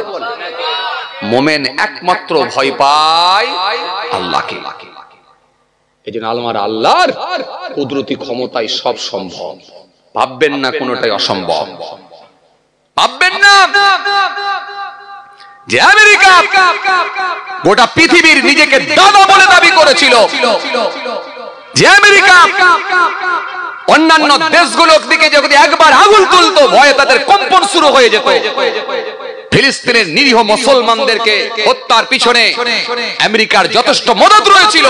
মোমেন একমাত্র ভয় পায় আল্লাহকে। এই জন্য আমার আল্লাহর কুদরতি ক্ষমতায় সব সম্ভব। ভাববেন না কোনোটাই অসম্ভব, ভাববেন না যে আমেরিকা গোটা পৃথিবীর নিজেকে দাদা বলে দাবি করেছিল, যে আমেরিকা অন্যান্য দেশগুলোর দিকে যদি একবার আঙুল তুলতো ভয়ে তাদের কম্পন শুরু হয়ে যেত। ফিলিস্তিনের নিরীহ মুসলমানদেরকে হত্যার পিছনে আমেরিকার যথেষ্ট মদত রয়েছিল।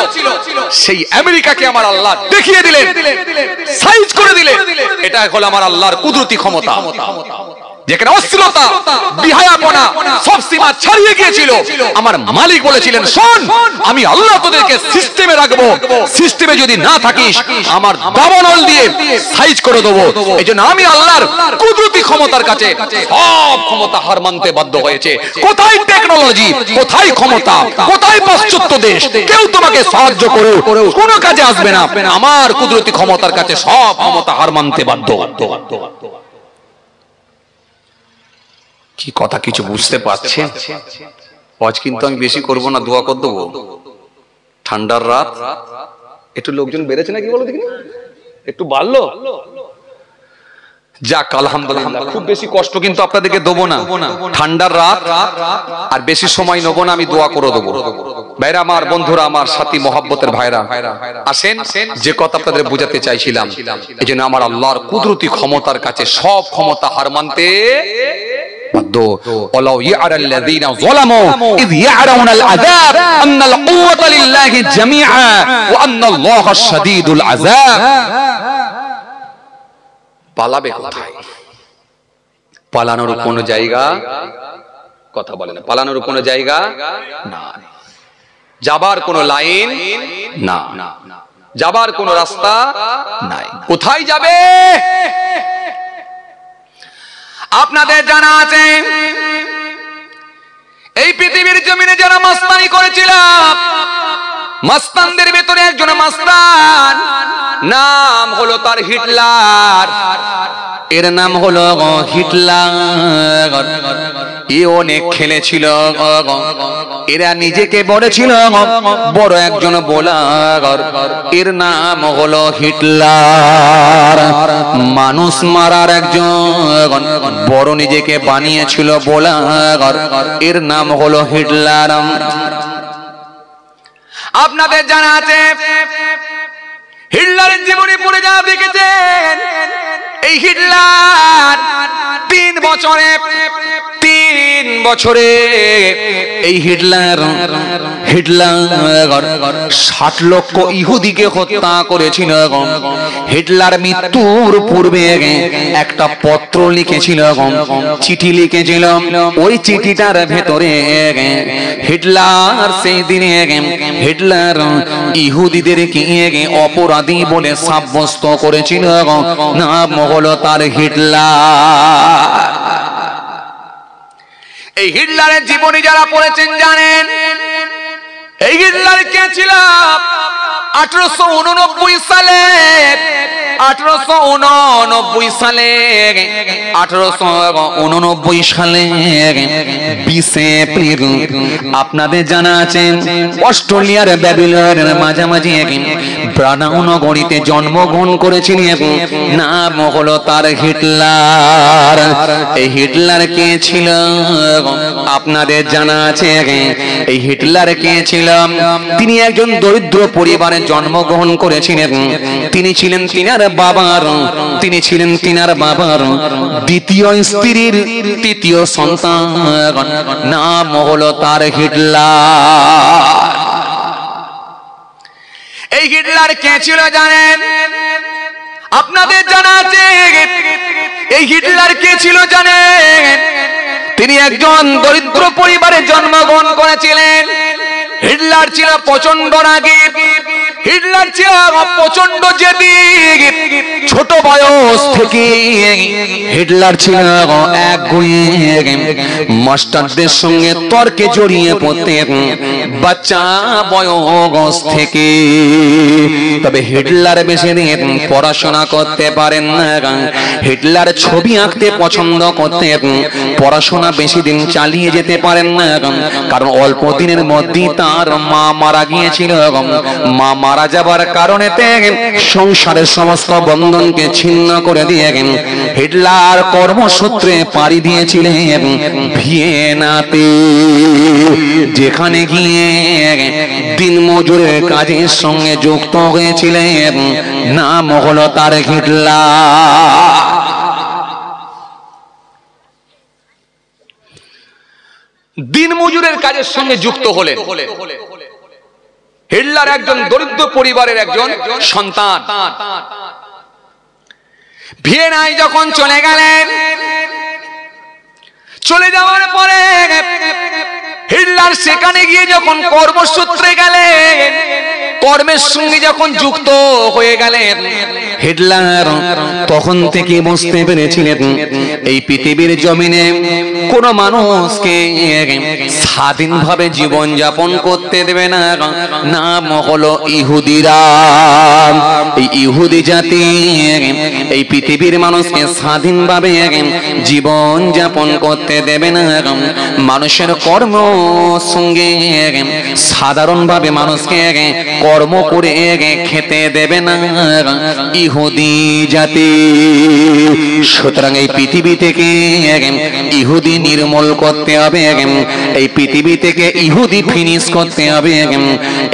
সেই আমেরিকাকে আমার আল্লাহ দেখিয়ে দিলেন, সাইজ করে দিলেন। এটা হলো আমার আল্লাহর কুদরতি ক্ষমতা। যেখানে অশ্লীলতা, বিহায়াপনা সব সীমা ছাড়িয়ে গিয়েছিল, আমার মালিক বলেছিলেন, শোন, আমি আল্লাহ তোদেরকে সিস্টেমে রাখবো, সিস্টেমে যদি না থাকিস আমার দাবানল দিয়ে সাইজ করে দেবো। এই জন্য আমি আল্লাহর কুদরতি ক্ষমতার কাছে সব ক্ষমতা হার মানতে বাধ্য হয়েছে। কোথায় টেকনোলজি, কোথায় ক্ষমতা, কোথায় পাশ্চাত্য দেশ, কেউ তোমাকে সাহায্য করো কোনো কাজে আসবে না। আমার কুদরতি ক্ষমতার কাছে সব ক্ষমতা হার মানতে বাধ্য। কি কথা কিছু বুঝতে পারছেন? আজ কিন্তু আমি বেশি করব না, দোয়া করে দেবো। ঠান্ডার রাত, একটু লোকজন বেড়েছে নাকি বলো দেখি, একটু বাড়লো? যাক আলহামদুলিল্লাহ। খুব বেশি কষ্ট কিন্তু আপনাদেরকে দেবো না। ঠান্ডার রাত, আর বেশি সময় নেবো না, আমি দোয়া করে দেবো। ভাইরা আমার, বন্ধুরা আমার, সাথী মহব্বতের ভাইরা, আসেন যে কথা আপনাদের বোঝাতে চাইছিলাম। এই জন্য আমার আল্লাহর কুদরতি ক্ষমতার কাছে সব ক্ষমতা হার মানতে বাধ্য। ওয়ালাউ ইয়ারাল্লাযীনা যালামু ইয ইয়ারাউনাল আযাব আন্নাল কুওয়াতা লিল্লাহি জামিআ ওয়া আন্নাল্লাহা শাদীদুল আযাব। পালাবে কোথায়? পালানোর কোনো জায়গা, কথা বলে না, পালানোর কোনো জায়গা না, যাবার কোনো লাইন না, যাবার কোনো রাস্তা নাই। কোথায় যাবে? আপনাদের জানা আছে এই পৃথিবীর জমিনে যারা মাস্তানি করেছিল, মাস্তানদের ভেতরে একজন মাস্তান, নাম হলো তার হিটলার। এর নাম হলো হিটলার। এ অনেক খেলেছিল, এরা নিজেকে বলেছিল বড় একজন বোলার। এর নাম হলো হিটলার। মানুষ মারার একজন বড় নিজেকে বানিয়েছিল বোলার। এর নাম হলো হিটলার। আপনাদের জানা আছে হিটলারের জীবনী পড়ে যা দেখেছেন, এই হিটলার 3 বছরে এই হিটলার 60 লক্ষ ইহুদিকে হত্যা করেছিল। হিটলার মৃত্যুর পূর্বে একটা পত্র লিখেছিল, চিঠি লিখেছিল। ওই চিঠিটার ভেতরে হিটলার সেই দিনে হিটলার ইহুদিদেরকে অপরাধী বলে সাব্যস্ত করেছিল। নাম হলো তার হিটলার। এই হিটলারের জীবনী যারা পড়েছেন জানেন এই হিটলার কে ছিল। 1889 সালে 1889 সালে 20 এপ্রিল আপনাদের জানা আছে অস্ট্রেলিয়ার ব্যাবিলনের মাঝামাঝি প্রাণাউ নগরীতে জন্মগ্রহণ করেছিলেন, নাম হলো তার হিটলার। এই হিটলার কে ছিল আপনাদের জানা আছে? এই হিটলার কে ছিল? তিনি একজন দরিদ্র পরিবারে জন্মগ্রহণ করেছিলেন। তিনি ছিলেন তিনার বাবার দ্বিতীয় স্ত্রীর তৃতীয় সন্তান, নাম হলো তার হিটলার। এই হিটলার কে ছিল জানেন? আপনাদের জানা আছে এই হিটলার কে ছিল জানেন? তিনি একজন দরিদ্র পরিবারে জন্মগ্রহণ করেছিলেন। হিটলার ছিল প্রচন্ড রাগী, হিটলার ছিল প্রচন্ড জেদি। ছোট বয়স থেকে হিটলার ছিল মাস্টারদের সঙ্গে তর্কে জড়িয়ে পড়তেন বাচ্চা বয়স থেকে। তবে হিটলার বেশি দিন পড়াশোনা করতে পারেন না। হিটলার ছবি আঁকতে পছন্দ করতেন, পড়াশোনা বেশি দিন চালিয়ে যেতে পারেন না, কারণ অল্প দিনের মধ্যেই তার মা মারা গিয়েছিল। মা মারা যাবার কারণে সংসারের সমস্ত বন্ধনকে ছিন্ন করে দিয়ে হিটলার কর্মসূত্রে পাড়ি দিয়েছিলেন ভিয়েনাতে, যেখানে গিয়ে দিনমজুরের কাজের সঙ্গে যুক্ত হয়েছিলেন, নাম হলো তার হিটলার। দিনমজুরের কাজের সঙ্গে যুক্ত হলেন। হিটলার একজন দরিদ্র পরিবারের একজন সন্তান। ভিয়েনায় যখন চলে গেলেন, চলে যাওয়ার পরে হিটলার সেখানে গিয়ে যখন কর্মসূত্রে গেলেন, কর্মের সঙ্গে যখন যুক্ত হয়ে গেলেন, হিটলার তখন থেকে বুঝতে পেরেছিলেন এই পৃথিবীর জমিনে কোন মানুষকে স্বাধীনভাবে জীবন যাপন করতে দেবে না। নাম হলো ইহুদিরা। এই ইহুদি জাতি এই পৃথিবীর মানুষকে স্বাধীনভাবে জীবন যাপন করতে দেবে না। মানুষের কর্ম সঙ্গে সাধারণভাবে মানুষকে কর্ম করে খেতে দেবে না ইহুদি জাতি। সুতরাং এই পৃথিবী থেকে ইহুদি নির্মূল করতে হবে, এই পৃথিবী থেকে ইহুদি ফিনিশ করতে হবে,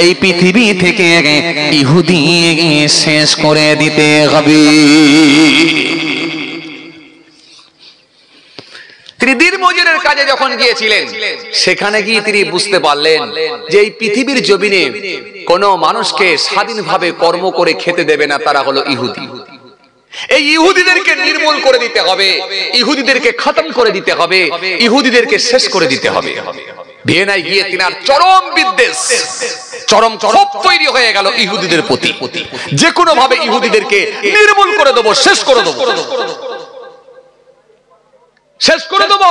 এই পৃথিবী থেকে ইহুদি শেষ করে দিতে হবে। তিনি দিনমজুরের কাজে যখন গিয়েছিলেন, সেখানে গিয়ে তিনি বুঝতে পারলেন যে এই পৃথিবীর জমিনে কোন মানুষকে স্বাধীনভাবে কর্ম করে খেতে দেবে না, তারা হলো ইহুদি। এই ইহুদিদেরকে নির্মূল করে দিতে হবে, ইহুদিদেরকে খতম করে দিতে হবে, ইহুদিদেরকে শেষ করে দিতে হবে। ভিয়েনায় গিয়ে তিনার চরম বিদ্বেষ, চরম ক্ষোভ তৈরি হয়ে গেল ইহুদিদের প্রতি। যে কোনো ভাবে ইহুদিদেরকে নির্মূল করে দেবো, শেষ করে দেবো, শেষ করে দেব।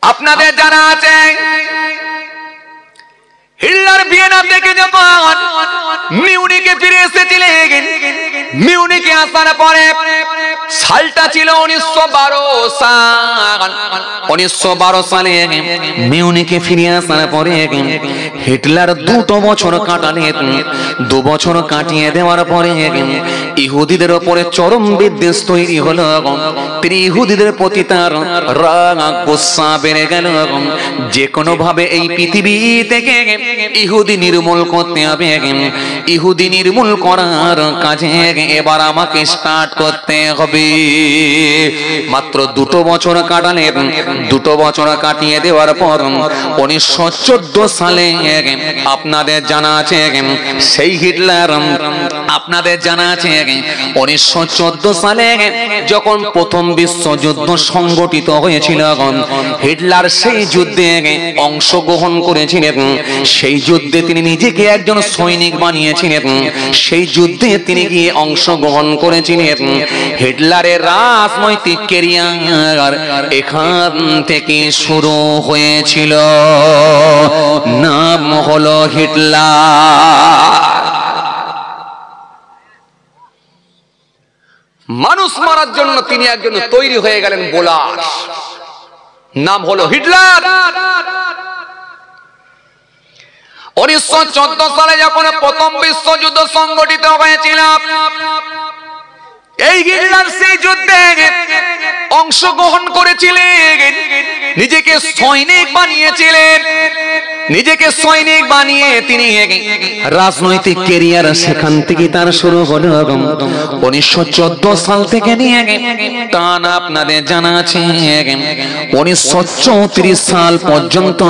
আপনাদের জানা আছে হিটলার ভিয়েনা থেকে যখন মিউনিকে ফিরে এসেছিলেন, মিউনিকে আসার পরে সালটা ছিল 1912 সালে। মিউনিকে ফিরে আসার পরে হিটলার 2 বছর কাটালেন। 2 বছর কাটিয়ে দেওয়ার পরে ইহুদিদের উপরে চরম বিদ্বেষ তৈরি হলো। তিনি ইহুদিদের প্রতি তার রাগ গোসা বেড়ে গেল। যে কোনো ভাবে এই পৃথিবী থেকে ইহুদি নির্মূল করতে হবে। ইহুদি নির্মূল করার কাজে এবার আমাকে স্টার্ট করতে হবে। মাত্র 2 বছর কাটালেন। 2 বছর কাটিয়ে দেওয়ার পর 1914 সালে আপনাদের জানা আছে সেই হিটলার, আপনাদের জানা আছে 1914 সালে যখন প্রথম বিশ্বযুদ্ধ সংগঠিত হয়েছিল, হিটলার সেই যুদ্ধে অংশগ্রহণ করেছিলেন। সেই যুদ্ধে তিনি নিজেকে একজন সৈনিক বানিয়েছিলেন। সেই যুদ্ধে তিনি গিয়ে অংশগ্রহণ করেছিলেন। হিটলারের রাজনৈতিক ক্যারিয়ার এখান থেকে শুরু হয়েছিল। নাম হলো হিটলার। মানুষ মারার জন্য তিনি একজন তৈরি হয়ে গেলেন বোলার, নাম হলো হিটলার। 1914 সালে যখন প্রথম বিশ্বযুদ্ধ সংগঠিত হয়েছিল, এই হিটলার সেই যুদ্ধে অংশগ্রহণ করেছিলেন, নিজেকে সৈনিক বানিয়েছিলেন। নিজেকে সৈনিক বানিয়ে তিনি রাজনৈতিক ক্যারিয়ার সেখান থেকে তার শুরু হলো। 1914 সাল থেকে নিয়ে টান আপনাদের জানা আছে 1934 সাল পর্যন্ত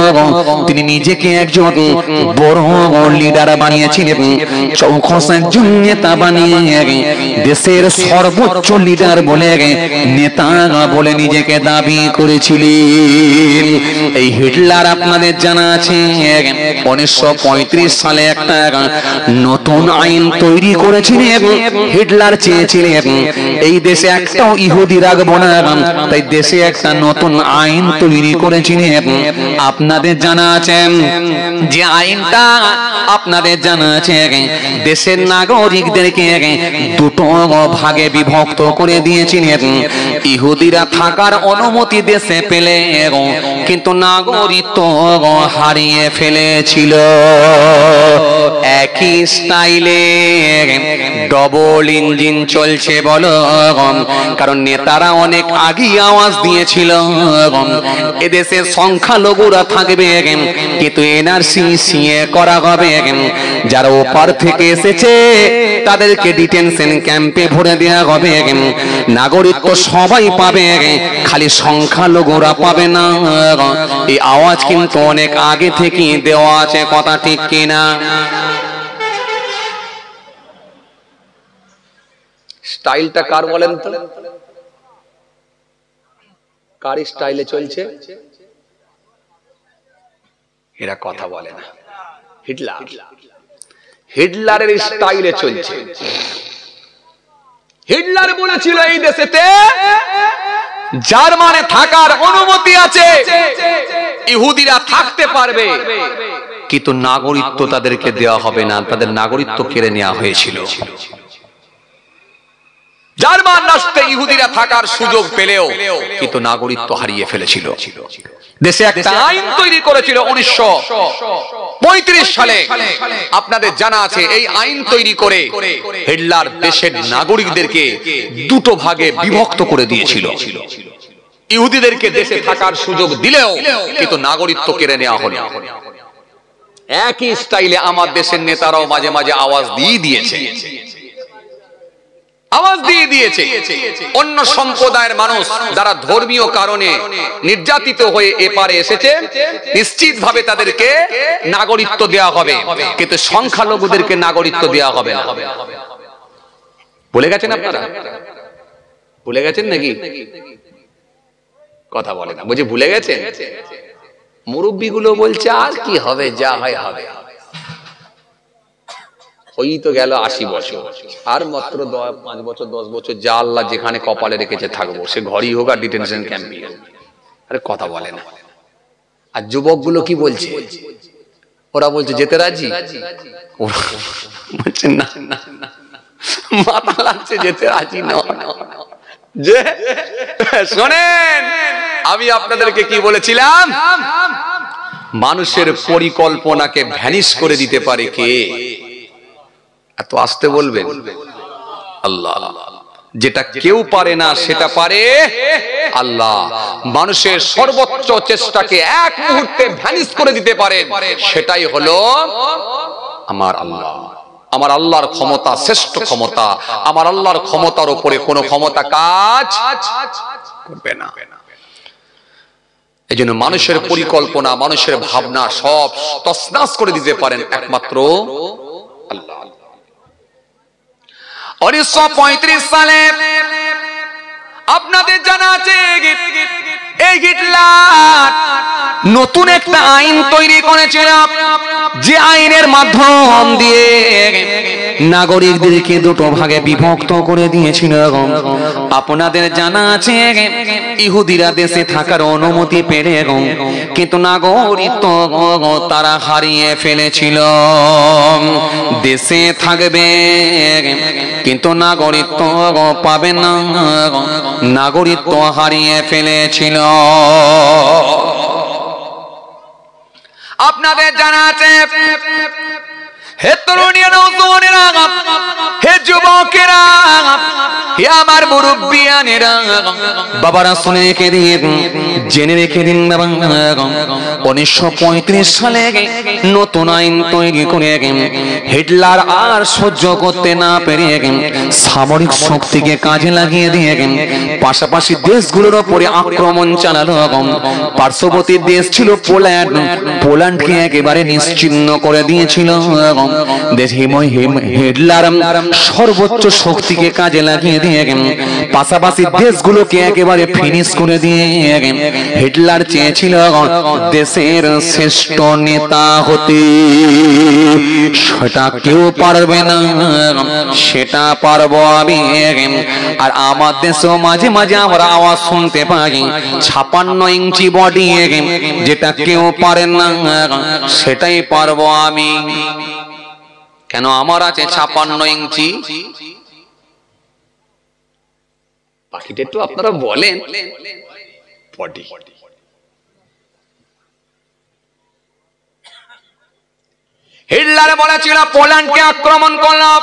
তিনি নিজেকে একজন বড় লিডার বানিয়েছিলেন, চৌখস একজন নেতা বানিয়ে দেশের সর্বোচ্চ লিডার বলে নেতা বলে নিজেকে দাবি করেছিলেন। এই হিটলার আপনাদের জানা আছে 1935 সালে একটা নতুন আইন তৈরি করেছিলেন। হিটলার চেয়েছিলেন এই দেশে একটাও ইহুদি রাখবো না, তাই দেশে একটা নতুন আইন তৈরি করেছিলেন। আপনাদের জানা আছে যে আইনটা আপনাদের জানা আছে দেশের নাগরিকদেরকে দুটো ভাগে বিভক্ত করে দিয়েছিলেন। ইহুদিরা থাকার অনুমতি দেশে পেলে কিন্তু নাগরিকত্ব হারিয়ে ফেলেছিল। একই স্টাইলে ডবল ইঞ্জিন চলছে বলো, কারণ নেতারা অনেক আগেই আওয়াজ দিয়েছিল এদেশে সংখ্যালঘুরা থাকবে কিন্তু এনআরসি সিএ করা হবে, যারা ওপার থেকে এসেছে তাদেরকে ডিটেনশন ক্যাম্পে ভরে দেওয়া হবে, নাগরিকত্ব সবাই পাবে খালি সংখ্যালঘুরা পাবে না। এই আওয়াজ কিন্তু অনেক আগে থেকে দেওয়া আছে, কথা ঠিক কিনা? স্টাইলটা কার বলেন তো? কার স্টাইলে চলছে? এরা কথা বলে না। হিটলার, হিটলারের স্টাইলে চলছে। হিটলার বলেছিল এই দেশেতে জার্মানে থাকার অনুমতি আছে, ইহুদিরা থাকতে পারবে কিন্তু নাগরিকত্ব তাদেরকে দেওয়া হবে না। তাদের নাগরিকত্ব কেড়ে নেওয়া হয়েছিল। জার্মান রাষ্ট্রে ইহুদিরা থাকার সুযোগ পেলেও কিন্তু নাগরিকত্ব হারিয়ে ফেলেছিল। দেশে একটা আইন তৈরি করেছিল 1935 সালে। আপনাদের জানা আছে এই আইন তৈরি করে হিটলার দেশের নাগরিকদেরকে দুটো ভাগে বিভক্ত করে দিয়েছিল। ইহুদিদেরকে দেশে থাকার সুযোগ দিলেও কিন্তু নাগরিকত্ব কেড়ে নেওয়া হলো। একই স্টাইলে আমার দেশের নেতারাও মাঝে মাঝে আওয়াজ দিয়ে দিয়েছে, আওয়াজ দিয়ে দিয়েছে। অন্য সম্প্রদায়ের মানুষ যারা ধর্মীয় কারণে নির্যাতিত হয়ে এপারে এসেছে নিশ্চিতভাবে তাদেরকে নাগরিকত্ব দেওয়া হবে, কিন্তু সংখ্যালঘুদেরকে নাগরিকত্ব দেওয়া হবে না। ভুলে গেছেন আপনারা? ভুলে গেছেন নাকি? কথা বলে না, বুঝে ভুলে গেছেন? মুরব্বীগুলো বলছে আর কি হবে, যা হয় হবে। ওই তো গেল 80 বছর, আর মাত্র 5 বছর 10 বছর যা আল্লাহ যেখানে কপালে রেখেছে থাকবো, সে ঘরই হোক আর ডিটেনশন ক্যাম্পই হোক। আরে কথা বলে না। আর যুবকগুলো কি বলছে? ওরা বলছে যেতে রাজি, ওরা বলছে না না না, মাথা লাগছে যেতে রাজি না। যে শোনেন, আমি আপনাদেরকে কি বলেছিলাম? মানুষের পরিকল্পনাকে ভ্যানিশ করে দিতে পারে কে? এত আসতে বলবেন? আল্লাহ। যেটা কেউ পারে না সেটা পারে আল্লাহ। মানুষের সর্বোচ্চ চেষ্টাকে এক মুহূর্তে ভ্যানিশ করে দিতে পারে, সেটাই হলো আমার আল্লাহ। আমার আল্লাহর ক্ষমতা শ্রেষ্ঠ ক্ষমতা। আমার আল্লাহর ক্ষমতার উপরে কোনো ক্ষমতা কাজ করবে না। এই জন্য মানুষের পরিকল্পনা, মানুষের ভাবনা সব তছনছ করে দিতে পারেন একমাত্র আল্লাহ। 1935 সালে আপনাদের জানা আছে এই হিটলার নতুন একটা আইন তৈরি করেছিল, যে আইনের মাধ্যম দিয়ে নাগরিকদেরকে দুটো ভাগে বিভক্ত করে দিয়েছিল। আপনাদের জানা আছে ইহুদিরা দেশে থাকার অনুমতি পেলে কিন্তু নাগরিকত্ব তারা হারিয়ে ফেলেছিল। দেশে থাকবে কিন্তু নাগরিকত্ব পাবে না, নাগরিকত্ব হারিয়ে ফেলেছিল। আপনার আপনাদের জানা আছে হে তরুণীরা নওজোয়ানেরা হে যুবকেরা হে আমার মুরব্বিয়ানেরা বাবারা শুনে রেখে দিন জেনে রেখে দিন বাবা 1935 সালে নতুন আইন তৈরি করে হিটলার আর সহ্য করতে না পেরে সামরিক শক্তিকে কাজে লাগিয়ে দিয়ে পাশাপাশি দেশগুলোর উপরে আক্রমণ চালালো পার্শ্ববর্তী দেশ ছিল পোল্যান্ড পোল্যান্ডকে একেবারে নিশ্চিহ্ন করে দিয়েছিল হিটলার সর্বোচ্চ শক্তিকে কাজে লাগিয়ে দিয়ে পাশাপাশি দেশগুলোকে একেবারে ফিনিশ করে দিয়ে হিটলার চেয়েছিল দেশের শ্রেষ্ঠ নেতা হতে সেটা কেউ পারবে না সেটা পারবো আমি আর আমার দেশেও মাঝে মাঝে আমরা আওয়াজ শুনতে পাই 56 ইঞ্চি বডি যেটা কেউ পারে না সেটাই পারবো আমি কেন আমার আছে 56 ইঞ্চি বাকিটা একটু আপনারা বলেন বডি হিটলার বলেছিল পোল্যান্ডকে আক্রমণ করলাম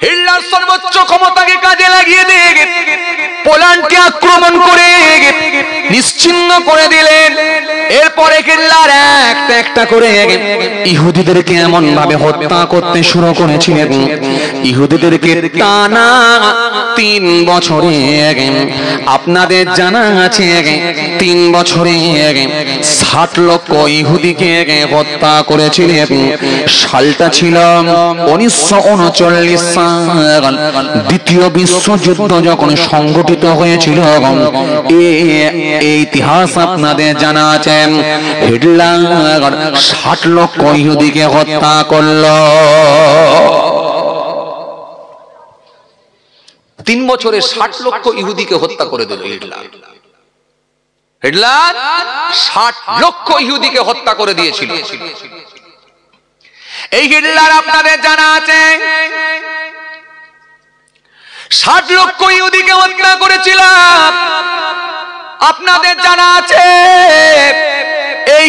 হিটলার সর্বোচ্চ ক্ষমতাকে কাজে লাগিয়ে দিয়ে পোল্যান্ডকে আক্রমণ করে নিশ্চিহ্ন করে দিলেন এরপরে হিটলার একটা একটা করে ইহুদিদেরকে এমন ভাবে হত্যা করতে শুরু করেছিলেন ইহুদিদেরকে টানা 3 বছরে আপনাদের জানা আছে 3 বছরে 60 লক্ষ ইহুদিকে হত্যা করেছিলেন সালটা ছিল 1939 সাল দ্বিতীয় বিশ্বযুদ্ধ যখন সংঘটিত হয়েছিল এই ইতিহাস আপনাদের জানা আছে হিটলার 60 লক্ষ ইহুদিকে হত্যা করলো 3 বছরে 60 লক্ষ ইহুদিকে হত্যা করে দিল হিটলার হিটলার 60 লক্ষ ইহুদিকে হত্যা করে দিয়েছিল এই হিটলার আপনাদের জানা আছে 60 লক্ষ ইহুদিকে হত্যা করেছিল আপনাদের জানা আছে এই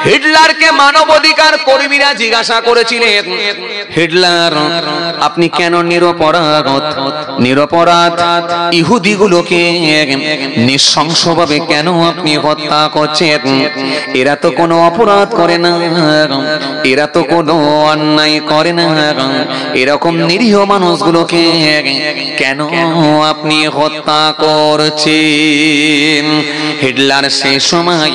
হিটলারকে মানবাধিকার কর্মীরা জিজ্ঞাসা করেছিলেন হিটলার আপনি কেন নিরপরাধ ইহুদিগুলোকে নৃশংসভাবে কেন আপনি হত্যা করছেন এরা তো কোনো অপরাধ করে না এরা তো কোনো অন্যায় করে না এরকম নিরীহ মানুষগুলোকে কেন আপনি হত্যা করছেন হিটলার সেই সময়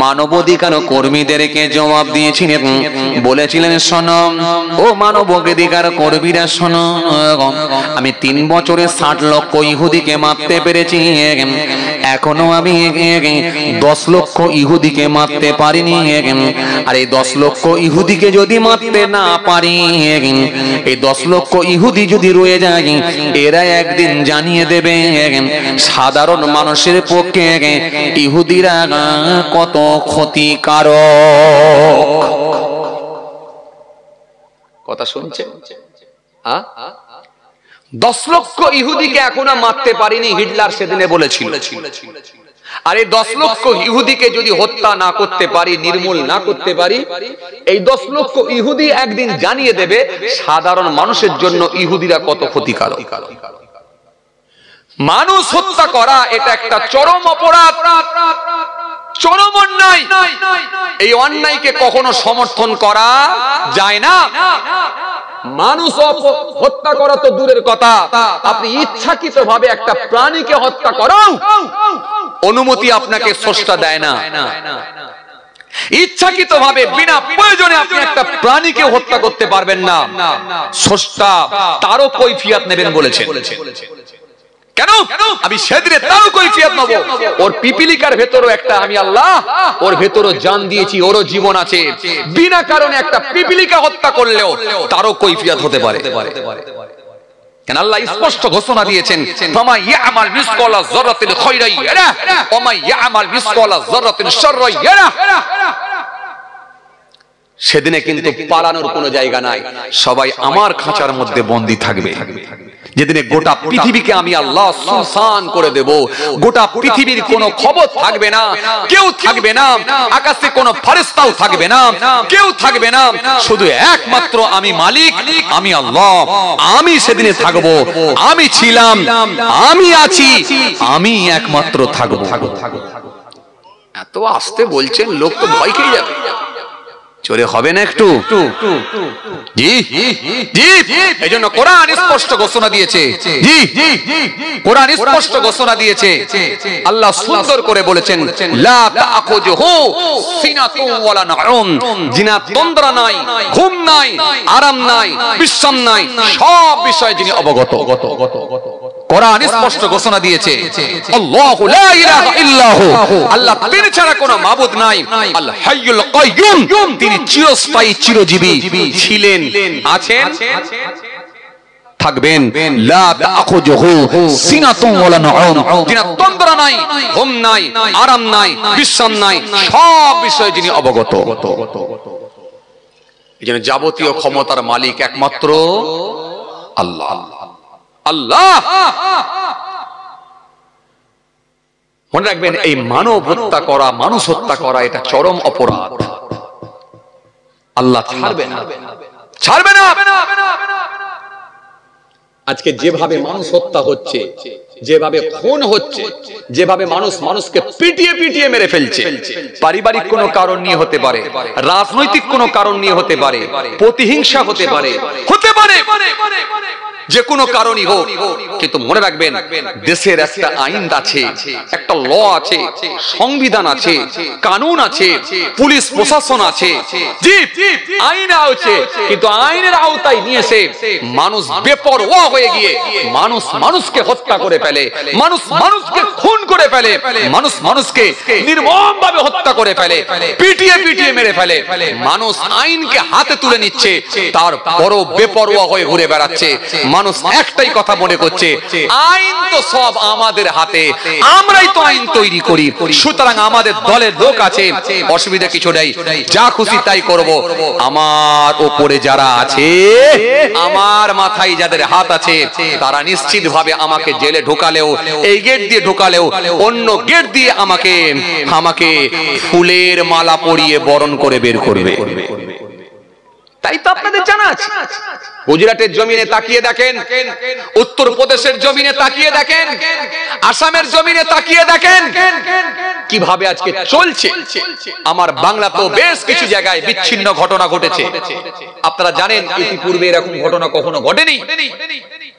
মানবাধিকার কর্মীদেরকে জবাব দিয়েছিলেন বলেছিলেন শোনো ও মানবাধিকার কর্মীরা শোনো আমি 3 বছরে 60 লক্ষ ইহুদিকে মারতে পেরেছি এখনো আমি 10 লক্ষ ইহুদিকে মারতে পারিনি আর এই 10 লক্ষ ইহুদিকে যদি মারতে না পারি এই 10 লক্ষ ইহুদি যদি রয়ে যায় এরা একদিন জানিয়ে দেবে সাধারণ মানুষের পক্ষে ইহুদিরা কত ক্ষতিকারক কথা শুনছেন 10 লক্ষ ইহুদিকে এখনো মারতে পারিনি হিটলার সেদিনে বলেছিল আর এই 10 লক্ষ ইহুদিকে যদি হত্যা না করতে পারি নির্মূল না করতে পারি এই 10 লক্ষ ইহুদি একদিন জানিয়ে দেবে সাধারণ মানুষের জন্য ইহুদিরা কত ক্ষতিকারক মানুষ হত্যা করা এটা একটা চরম অপরাধ চরম অন্যায় এই অন্যায়কে কখনো সমর্থন করা যায় না মানুষ হত্যা করা তো দূরের কথা আপনি ইচ্ছাকৃতভাবে একটা প্রাণীকে হত্যা করো অনুমতি আপনাকে স্রষ্টা দেয় না ইচ্ছাকৃতভাবে বিনা প্রয়োজনে আপনি একটা প্রাণীকে হত্যা করতে পারবেন না স্রষ্টা তারও কৈফিয়ত নেবেন বলেছেন কেন আমি সেদিনে তারও কৈফিয়ত নেব ওর পিপিলিকার ভেতরও একটা আমি আল্লাহ ওর ভেতরও জান দিয়েছি ওরও জীবন আছে বিনা কারণে একটা পিপিলিকা হত্যা করলেও তারও কৈফিয়ত হতে পারে কেন আল্লাহ স্পষ্ট ঘোষণা দিয়েছেন ফামা ইয়ামাল মিসকালা যারাতিন খায়রান ইয়ারা ওয়া মা ইয়ামাল মিসকালা যারাতিন শাররান ইয়ারা সেদিনে কিন্তু পালানোর কোনো জায়গা নাই সবাই আমার খাঁচার মধ্যে বন্দী থাকবে যেদিনে গোটা পৃথিবীকে আমি আল্লাহ সুনসান করে দেব, গোটা পৃথিবীর কোনো খবর থাকবে না, কেউ থাকবে না, আকাশে কোনো ফেরেশতাও থাকবে না, কেউ থাকবে না, শুধু একমাত্র আমি মালিক, আমি আল্লাহ, আমি সেদিনে থাকবো, আমি ছিলাম, আমি আছি, আমি একমাত্র থাকবো। এত আস্তে বলছেন, লোক তো ভয় খেয়ে যাবে। চোরে হবে না একটু? জি জি, এইজন্য কোরআন স্পষ্ট ঘোষণা দিয়েছে। জি, কোরআন স্পষ্ট ঘোষণা দিয়েছে। আল্লাহ সুন্দর করে বলেছেন, লা তাখুযুহু সিনাতুন ওয়ালা নাউম, যিনি তন্দ্রা নাই, ঘুম নাই, আরাম নাই, বিশ্রাম নাই, সব বিষয়ে যিনি অবগত। কোরআন স্পষ্ট ঘোষণা দিয়েছে, আল্লাহু লা ইলাহা ইল্লাহু, আল্লাহ তিনি ছাড়া কোনো মাবুদ নাই, আল হাইয়ুল কাইয়ুম, তিনি চিরস্থায়ী চিরজীবী ছিলেন, আছেন, থাকবেন। লা তাখুযুহু সিনাতুন ওয়ালা নাউম, যিনি তন্দ্রা নাই, ঘুম নাই, আরাম নাই, বিশ্রাম নাই, সব বিষয়ে যিনি অবগত। এইজন্য যাবতীয় ক্ষমতার মালিক একমাত্র আল্লাহ। আল্লাহ। মনে রাখবেন, এই মানব হত্যা করা, মানুষ হত্যা করা, এটা চরম অপরাধ। আল্লাহ ছাড়বে না, ছাড়বে না। আজকে যেভাবে মানুষ হত্যা হচ্ছে, যেভাবে খুন হচ্ছে, যেভাবে মানুষ মানুষকে পিটিয়ে পিটিয়ে মেরে ফেলছে, পারিবারিক কোনো কারণ নিয়ে হতে পারে, রাজনৈতিক কোনো কারণ নিয়ে হতে পারে, প্রতিহিংসা হতে পারে, হতে পারে, যে কোনো কারণই হোক, কিন্তু মনে রাখবেন দেশের একটা আইন আছে, একটা ল আছে, সংবিধান আছে, কানুন আছে, পুলিশ প্রশাসন আছে। জি, আইন আছে, কিন্তু আইনের আওতায় নিয়ে এসে মানুষ বেপরোয়া হয়ে গিয়ে মানুষ মানুষকে হত্যা করে ফেলে, মানুষ মানুষকে খুন করে ফেলে, মানুষ মানুষকে নির্মমভাবে হত্যা করে ফেলে, পিটিয়ে পিটিয়ে মেরে ফেলে। মানুষ আইনকে হাতে তুলে নিচ্ছে, তার বড় বেপরোয়া হয়ে ঘুরে বেড়াচ্ছে। মানুষ একটাই কথা মনে করছে, আইন তো সব আমাদের হাতে, আমরাই তো আইন তৈরি করি, সুতরাং আমাদের দলের লোক আছে, অসুবিধা কিছু নেই, যা খুশি তাই করব। আমার উপরে যারা আছে, আমার মাথায় যাদের হাত আছে, তারা নিশ্চিত ভাবে আমাকে জেলে ঢোকালেও, এই গেট দিয়ে ঢোকালেও, অন্য গেট দিয়ে আমাকে আমাকে ফুলের মালা পরিয়ে বরণ করে বের করবে। তাই তো আপনাদের জানা আছে। গুজরাটের জমিনে তাকিয়ে দেখেন, উত্তরপ্রদেশের জমিনে তাকিয়ে দেখেন, আসামের জমিনে তাকিয়ে দেখেন, কিভাবে আজকে চলছে। আমার বাংলা তো বেশ কিছু জায়গায় বিচ্ছিন্ন ঘটনা ঘটেছে। আপনারা জানেন, ইতিপূর্বে এরকম ঘটনা কখনো ঘটেনি,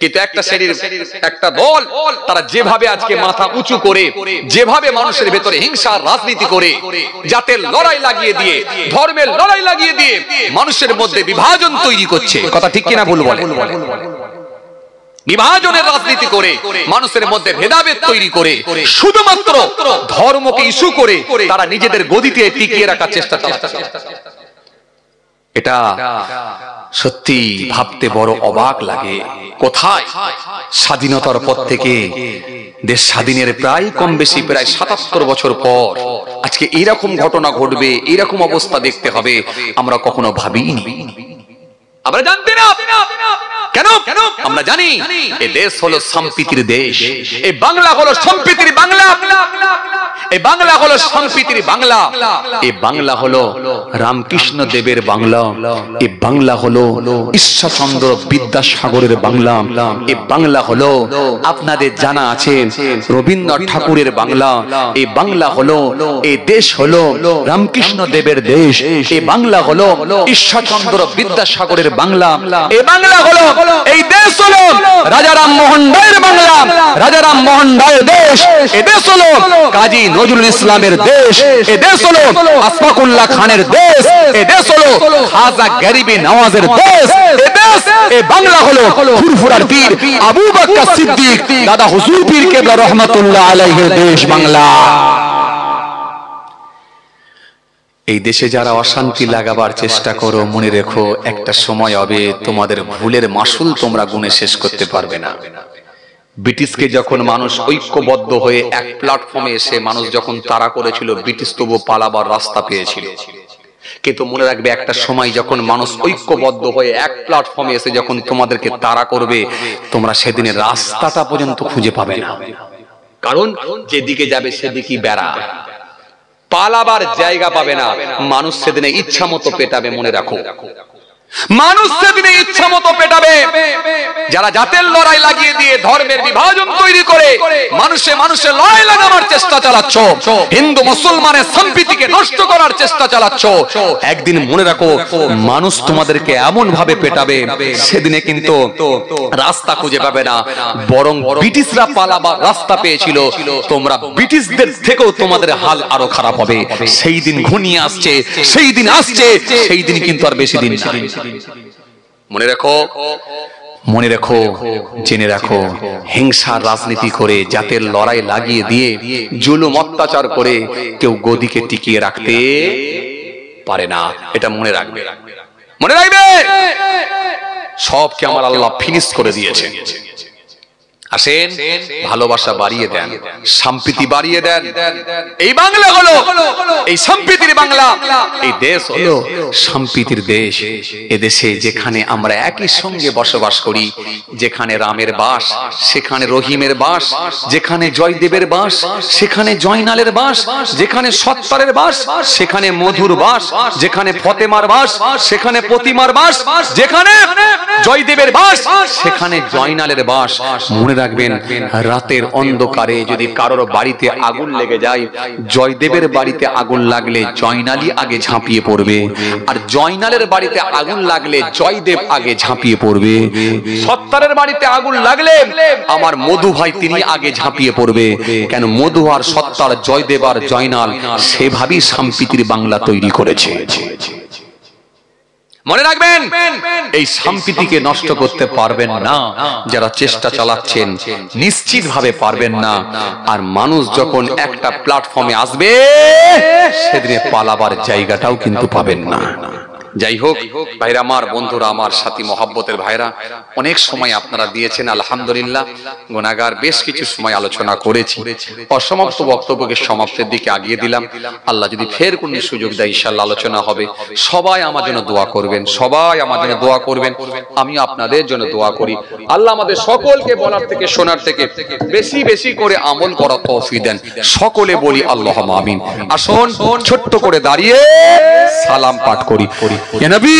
কিন্তু একটা শ্রেণীর একটা দল, তারা যেভাবে আজকে মাথা উঁচু করে, যেভাবে মানুষের ভেতরে হিংসার রাজনীতি করে, জাতের লড়াই লাগিয়ে দিয়ে, ধর্মের লড়াই লাগিয়ে দিয়ে মানুষের মধ্যে বিভাজন তৈরি করছে। কথা ঠিক কিনা ভুল বলেন? বিভাজনের রাজনীতি করে, মানুষের মধ্যে ভেদাভেদ তৈরি করে, শুধুমাত্র ধর্মকে ইস্যু করে তারা নিজেদের গদিতে টিকিয়ে রাখার চেষ্টা চালাচ্ছে। এটা সত্যি ভাবতে বড় অবাক লাগে। কোথায় স্বাধীনতার পর থেকে, দেশ স্বাধীনের প্রায় কম বেশি প্রায় ৭৭ বছর পর আজকে এরকম ঘটনা ঘটবে, এরকম অবস্থা দেখতে হবে, আমরা কখনো ভাবিনি। আমরা জানতে না কেন? আমরা জানি এই দেশ হলো সম্প্রীতির দেশ, এই বাংলা হলো সম্প্রীতির বাংলা, এই বাংলা হলো সম্প্রীতির বাংলা, এই বাংলা হলো রামকৃষ্ণ দেবের বাংলা, এই বাংলা হলো ঈশ্বরচন্দ্র বিদ্যাসাগরের বাংলা, এই বাংলা হলো আপনাদের জানা আছে রবীন্দ্রনাথ ঠাকুরের বাংলা, এই বাংলা হলো, এই দেশ হলো রামকৃষ্ণ দেবের দেশ, এই বাংলা হলো ঈশ্বরচন্দ্র বিদ্যাসাগরের বাংলা, এই বাংলা হলো, এই দেশ হলো রাজা রামমোহন রায়ের বাংলা, রাজা রামমোহন রায়ের দেশ, এই দেশ হলো কাজী নজরুল ইসলামের দেশ, এই দেশ হলো আশফাকুল্লাহ খানের দেশ, এই দেশ হলো খাজা গরিবি নওয়াজের দেশ, এই দেশ, এই বাংলা হলো ফুরফুরার পীর আবু বকর সিদ্দিক দাদা হুজুর পীর কেবলা রহমাতুল্লাহ আলাইহির দেশ বাংলা। এই দেশে যারা অশান্তি লাগাবার চেষ্টা করো, মনে রেখো একটা সময় হবে তোমাদের ভুলের মাসুল তোমরা গুণে শেষ করতে পারবে না। ব্রিটিশকে যখন মানুষ ঐক্যবদ্ধ হয়ে এক প্ল্যাটফর্মে এসে মানুষ যখন তাড়া করেছিল, ব্রিটিশ তবু পালাবার রাস্তা পেয়েছিল, কিন্তু মনে রাখবে একটা সময় যখন মানুষ ঐক্যবদ্ধ হয়ে এক প্ল্যাটফর্মে এসে যখন তোমাদেরকে তাড়া করবে, তোমরা সেদিনের রাস্তাটা পর্যন্ত খুঁজে পাবে না। কারণ যেদিকে যাবে সেদিকেই বেড়া, পালাবার জায়গা পাবে না। মানুষ সেদিনে ইচ্ছা মতো পেটাবে, মনে রাখো, মানুষ সেদিনে ইচ্ছা মতো পেটাবে। যারা জাতের লড়াই লাগিয়ে দিয়ে ধর্মের বিভাজন তৈরি করে মানুষে মানুষে লড়াই লাগানোর চেষ্টা চালাচ্ছ, হিন্দু মুসলমানের সম্প্রীতিকে নষ্ট করার চেষ্টা চালাচ্ছ, একদিন মনে রাখো মানুষ তোমাদেরকে এমন ভাবে পেটাবে, সেদিনে কিন্তু রাস্তা খুঁজে পাবে না। বরং ব্রিটিশরা পালাবার রাস্তা পেয়েছিল, তোমরা ব্রিটিশদের থেকেও তোমাদের হাল আরো খারাপ হবে। সেই দিন ঘনিয়ে আসছে, সেই দিন আসছে, সেই দিন কিন্তু আর বেশি দিন না। মনে রাখো, মনে রাখো, জেনে রাখো, হিংসার রাজনীতি করে জাতের লড়াই লাগিয়ে দিয়ে জুলুম অত্যাচার করে কেউ গদিকে টিকিয়ে রাখতে পারে না। এটা মনে রাখবে, মনে রাখবে। সবকে আমার আল্লাহ ফিনিশ করে দিয়েছে। আসেন, ভালোবাসা বাড়িয়ে দেন, সম্প্রীতি বাড়িয়ে দেন। এই বাংলা হলো এই সম্প্রীতির বাংলা, এই দেশ হলো সম্প্রীতির দেশ। এদেশে যেখানে আমরা একই সঙ্গে বসবাস করি, যেখানে রামের বাস সেখানে রহিমের বাস, যেখানে জয়দেবের বাস সেখানে জয়নালের বাস, যেখানে সত্তরের বাস সেখানে মধুর বাস, যেখানে ফতেমার বাস সেখানে প্রতিমার বাস, যেখানে জয়দেবের বাস সেখানে জয়নালের বাস। মনে রাখবেন, রাতের অন্ধকারে যদি কারোর বাড়িতে আগুন লেগে যায়, জয়দেবের বাড়িতে আগুন লাগলে জয়নালই আগে ঝাঁপিয়ে পড়বে, আর জয়নালের বাড়িতে আগুন লাগলে জয়দেব আগে ঝাঁপিয়ে পড়বে। সত্তরের বাড়িতে আগুন লাগলে আমার মধু ভাই তিনি আগে ঝাঁপিয়ে পড়বে। কেন? মধু আর সত্তর, জয়দেব আর জয়নাল সেভাবেই সম্প্রীতির বাংলা তৈরি করেছে। মনে রাখবেন, এই সম্প্রীতিকে নষ্ট করতে পারবেন না যারা চেষ্টা চালাচ্ছেন, নিশ্চিত ভাবে পারবেন না। আর মানুষ যখন একটা প্ল্যাটফর্মে আসবে, সেদিনে পালাবার জায়গাটাও কিন্তু পাবেন না। যাই হোক ভাইরা আমার, বন্ধুরা আমার, সাথী মহব্বতের ভাইরা, অনেক সময় আপনারা দিয়েছেন, আলহামদুলিল্লাহ। গুনাহগার বেশ কিছু সময় আলোচনা করেছি, অসমাপ্ত বক্তব্যকে সমাপ্তের দিকে আগিয়ে দিলাম। আল্লাহ যদি ফের কোন সুযোগ দেয়, ইনশাআল্লাহ আলোচনা হবে। সবাই আমার জন্য দোয়া করবেন, সবাই আমার জন্য দোয়া করবেন, আমি আপনাদের জন্য দোয়া করি। আল্লাহ আমাদের সকলকে বলার থেকে শোনার থেকে বেশি বেশি করে আমল করার তৌফিক দেন। সকলে বলি আল্লাহুম্মা আমিন। আসুন ছোট্ট করে দাঁড়িয়ে সালাম পাঠ করি। Ya Nabi